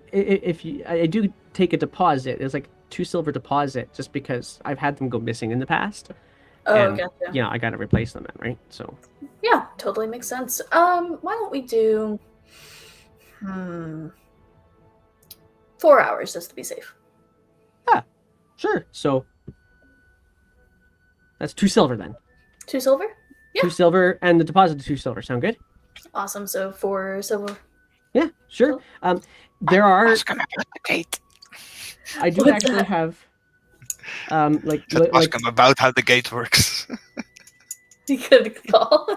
I do take a deposit. It's like 2 silver deposit, just because I've had them go missing in the past. Oh, And, gotcha. you know, I got to replace them then, right? So. Yeah, totally makes sense. Why don't we do 4 hours just to be safe? Sure. So that's 2 silver then. 2 silver? Yeah. 2 silver and the deposit of 2 silver. Sound good? Awesome. So 4 silver. Yeah, sure. There are. Ask him about the gate. I do What's actually that? have. Ask him about how the gate works. You could call.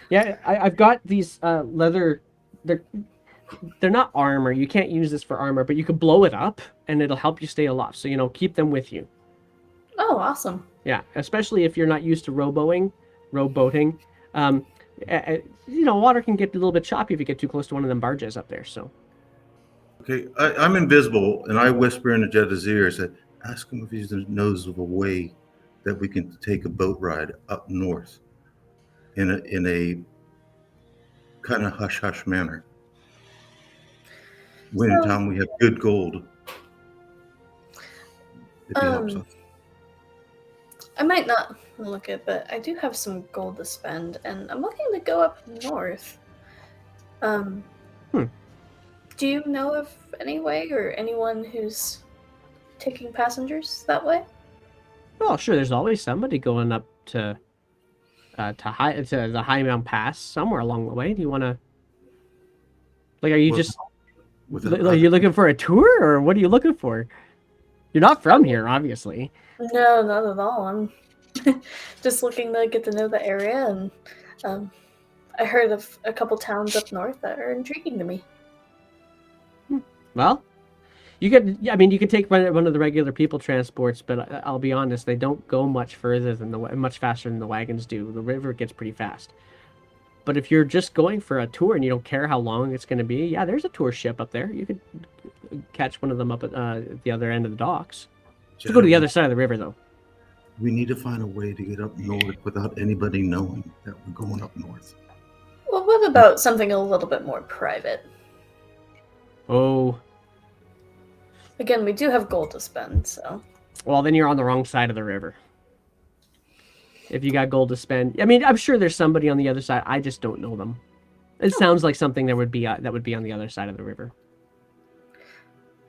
Yeah, I've got these leather. They're not armor. You can't use this for armor, but you can blow it up, and it'll help you stay aloft. So keep them with you. Oh, awesome. Yeah, especially if you're not used to rowboating. Water can get a little bit choppy if you get too close to one of them barges up there. So. Okay, I'm invisible, and I whisper into Jed's ear, said, ask him if he knows of a way that we can take a boat ride up north in a kind of hush-hush manner. When in So- town we have good gold. If he helps us. I might not look it, but I do have some gold to spend, and I'm looking to go up north. Do you know of any way or anyone who's taking passengers that way? Well, sure. There's always somebody going up to the High Mount Pass somewhere along the way. Do you want to? Like, are you Well, just? With a- Are you looking for a tour, or what are you looking for? You're not from here, obviously. No, not at all. I'm just looking to get to know the area, and I heard of a couple towns up north that are intriguing to me. Well, you could. I mean, you could take one of the regular people transports, but I'll be honest, they don't go much further than much faster than the wagons do. The river gets pretty fast. But if you're just going for a tour and you don't care how long it's going to be, yeah, there's a tour ship up there. You could catch one of them up at the other end of the docks. To go to the other side of the river, though. We need to find a way to get up north without anybody knowing that we're going up north. Well, what about something a little bit more private? Oh, Again, we do have gold to spend, so. well, then you're on the wrong side of the river. If you got gold to spend, I mean, I'm sure there's somebody on the other side. I just don't know them. It sounds like something that would be on the other side of the river.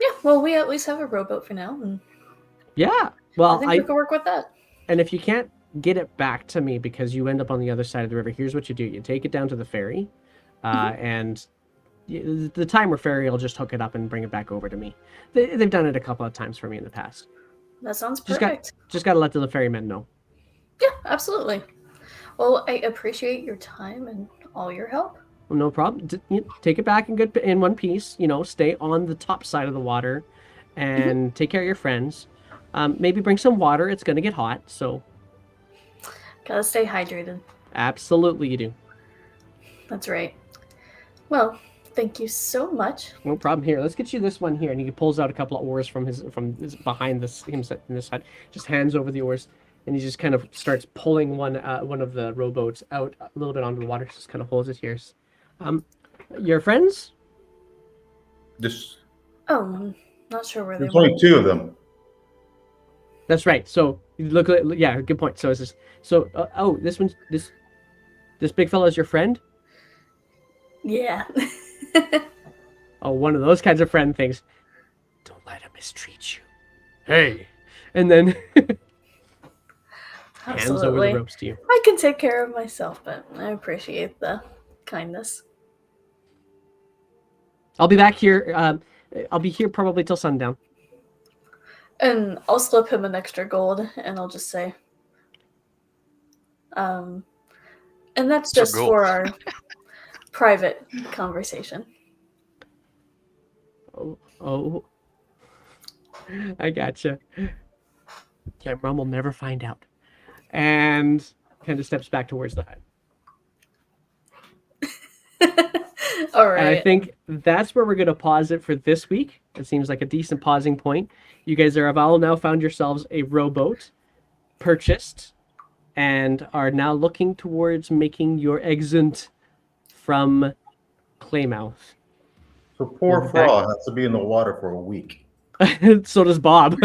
Yeah, well, we at least have a rowboat for now, and Yeah. I Well, think we could work with that. and if you can't get it back to me because you end up on the other side of the river, here's what you do: you take it down to the ferry, and the timer fairy will just hook it up and bring it back over to me. They've done it a couple of times for me in the past. That sounds Just perfect. got to let the ferrymen know. Yeah, absolutely. Well, I appreciate your time and all your help. Well, no problem. Take it back in one piece. Stay on the top side of the water, and take care of your friends. Maybe bring some water. It's gonna get hot, so Gotta stay hydrated. absolutely you do. That's right. Well, thank you so much. No problem. Here, let's get you this one here, and he pulls out a couple of oars from his behind this him in this hut. Just hands over the oars, and he just kind of starts pulling one of the rowboats out a little bit onto the water. Just kind of holds it here. Your friends? Just Oh, I'm not sure where they there's went. only two of them. That's right. So you look at yeah, good point. So is this so? This one's this big fella is your friend? Yeah. Oh, one of those kinds of friend things. Don't let him mistreat you. Hey, and then hands over Absolutely. the ropes to you. I can take care of myself, but I appreciate the kindness. I'll be back here. I'll be here probably till sundown. And I'll slip him an extra gold, and I'll just say, and that's For just gold. for our private conversation. Oh, I gotcha. Yeah, Mom will never find out. And kind of steps back towards the hut. All right. And I think that's where we're going to pause it for this week. It seems like a decent pausing point. You guys have all now found yourselves a rowboat, purchased, and are now looking towards making your exit from Claymouth. So poor We'll be back. Frog has to be in the water for a week. So does Bob.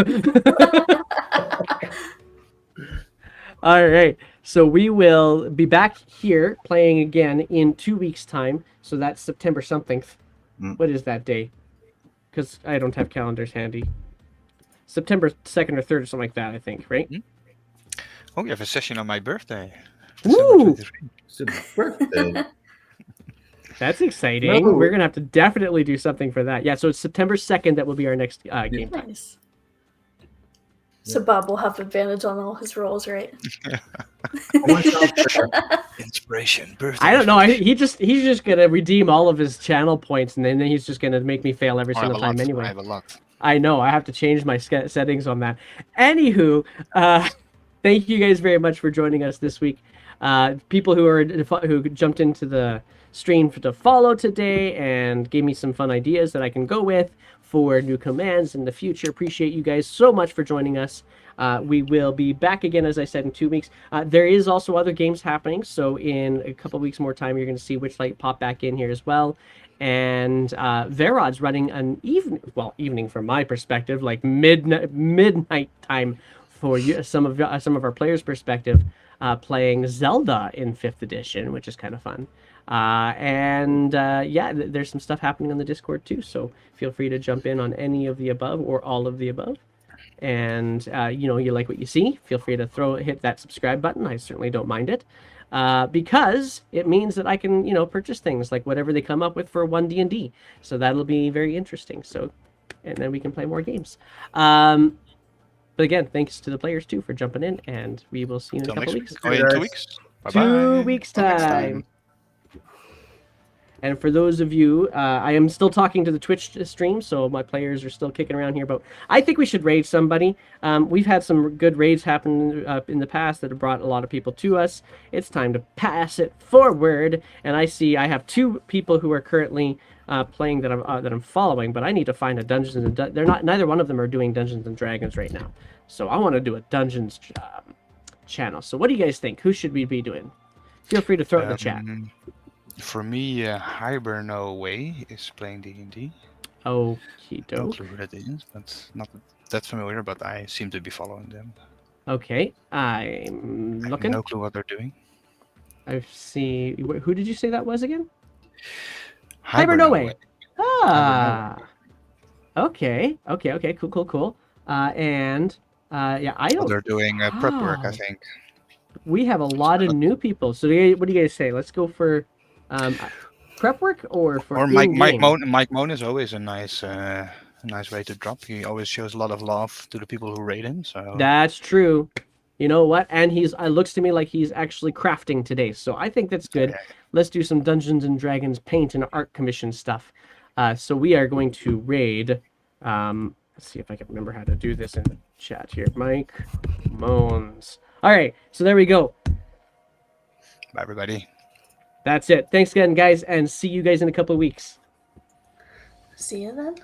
All right. So we will be back here playing again in 2 weeks' time. So that's September something. What is that day? Because I don't have calendars handy. September 2nd or 3rd or something like that, I think, right? Oh, we have a session on my birthday. Woo! December 23. It's his birthday. That's exciting. No. We're going to have to definitely do something for that. Yeah, so it's September 2nd that will be our next game time. Nice. So Bob will have advantage on all his rolls, right? I went out there. Inspiration. Birthday. I don't know. He's just going to redeem all of his channel points, and then he's just going to make me fail every I have single a time lot. anyway. I have a lot. I know. I have to change my settings on that. Anywho, thank you guys very much for joining us this week. People who jumped into the stream to follow today and gave me some fun ideas that I can go with for new commands in the future. Appreciate you guys so much for joining us. We will be back again, as I said, in 2 weeks. There is also other games happening, so in a couple weeks more time, you're going to see Witchlight pop back in here as well. And Verod's running an evening from my perspective, like midnight time for you, some of our players' perspective, playing Zelda in 5th edition, which is kind of fun. There's some stuff happening on the Discord too, so feel free to jump in on any of the above or all of the above. And you like what you see, feel free to hit that subscribe button. I certainly don't mind it, because it means that I can purchase things like whatever they come up with for 1D&D. So that'll be very interesting. So, and then we can play more games. But again, thanks to the players too for jumping in, and we will see you in a Till couple next weeks. week. Oh, in 2 weeks. Bye-bye. 2 weeks Till next time. And for those of you, I am still talking to the Twitch stream, so my players are still kicking around here. But I think we should raid somebody. We've had some good raids happen in the past that have brought a lot of people to us. It's time to pass it forward. And I have 2 people who are currently playing that I'm following, but I need to find a Dungeons and neither one of them are doing Dungeons and Dragons right now. So I want to do a Dungeons channel. So what do you guys think? Who should we be doing? Feel free to throw it in the chat. For me, Hiberno Way is playing D&D. Okie No doke. clue who that is, but not that familiar, but I seem to be following them. Okay, I'm I have looking. no clue what they're doing. I see. Who did you say that was again? Hiberno Hibernoe. Ah. Okay. Cool. I don't. They're doing prep work, I Wow. think. We have a lot of new people. So what do you guys say? Let's go for prep work or for Or Mike in-game? Mike Moan is always a nice way to drop. He always shows a lot of love to the people who raid him. So That's true. You know what? And it looks to me like he's actually crafting today. So I think that's good. yeah. Let's do some Dungeons and Dragons paint and art commission stuff. So we are going to raid. Let's see if I can remember how to do this in the chat here. Mike Moans. All right. So there we go. Bye, everybody. That's it. Thanks again, guys, and see you guys in a couple of weeks. See you then.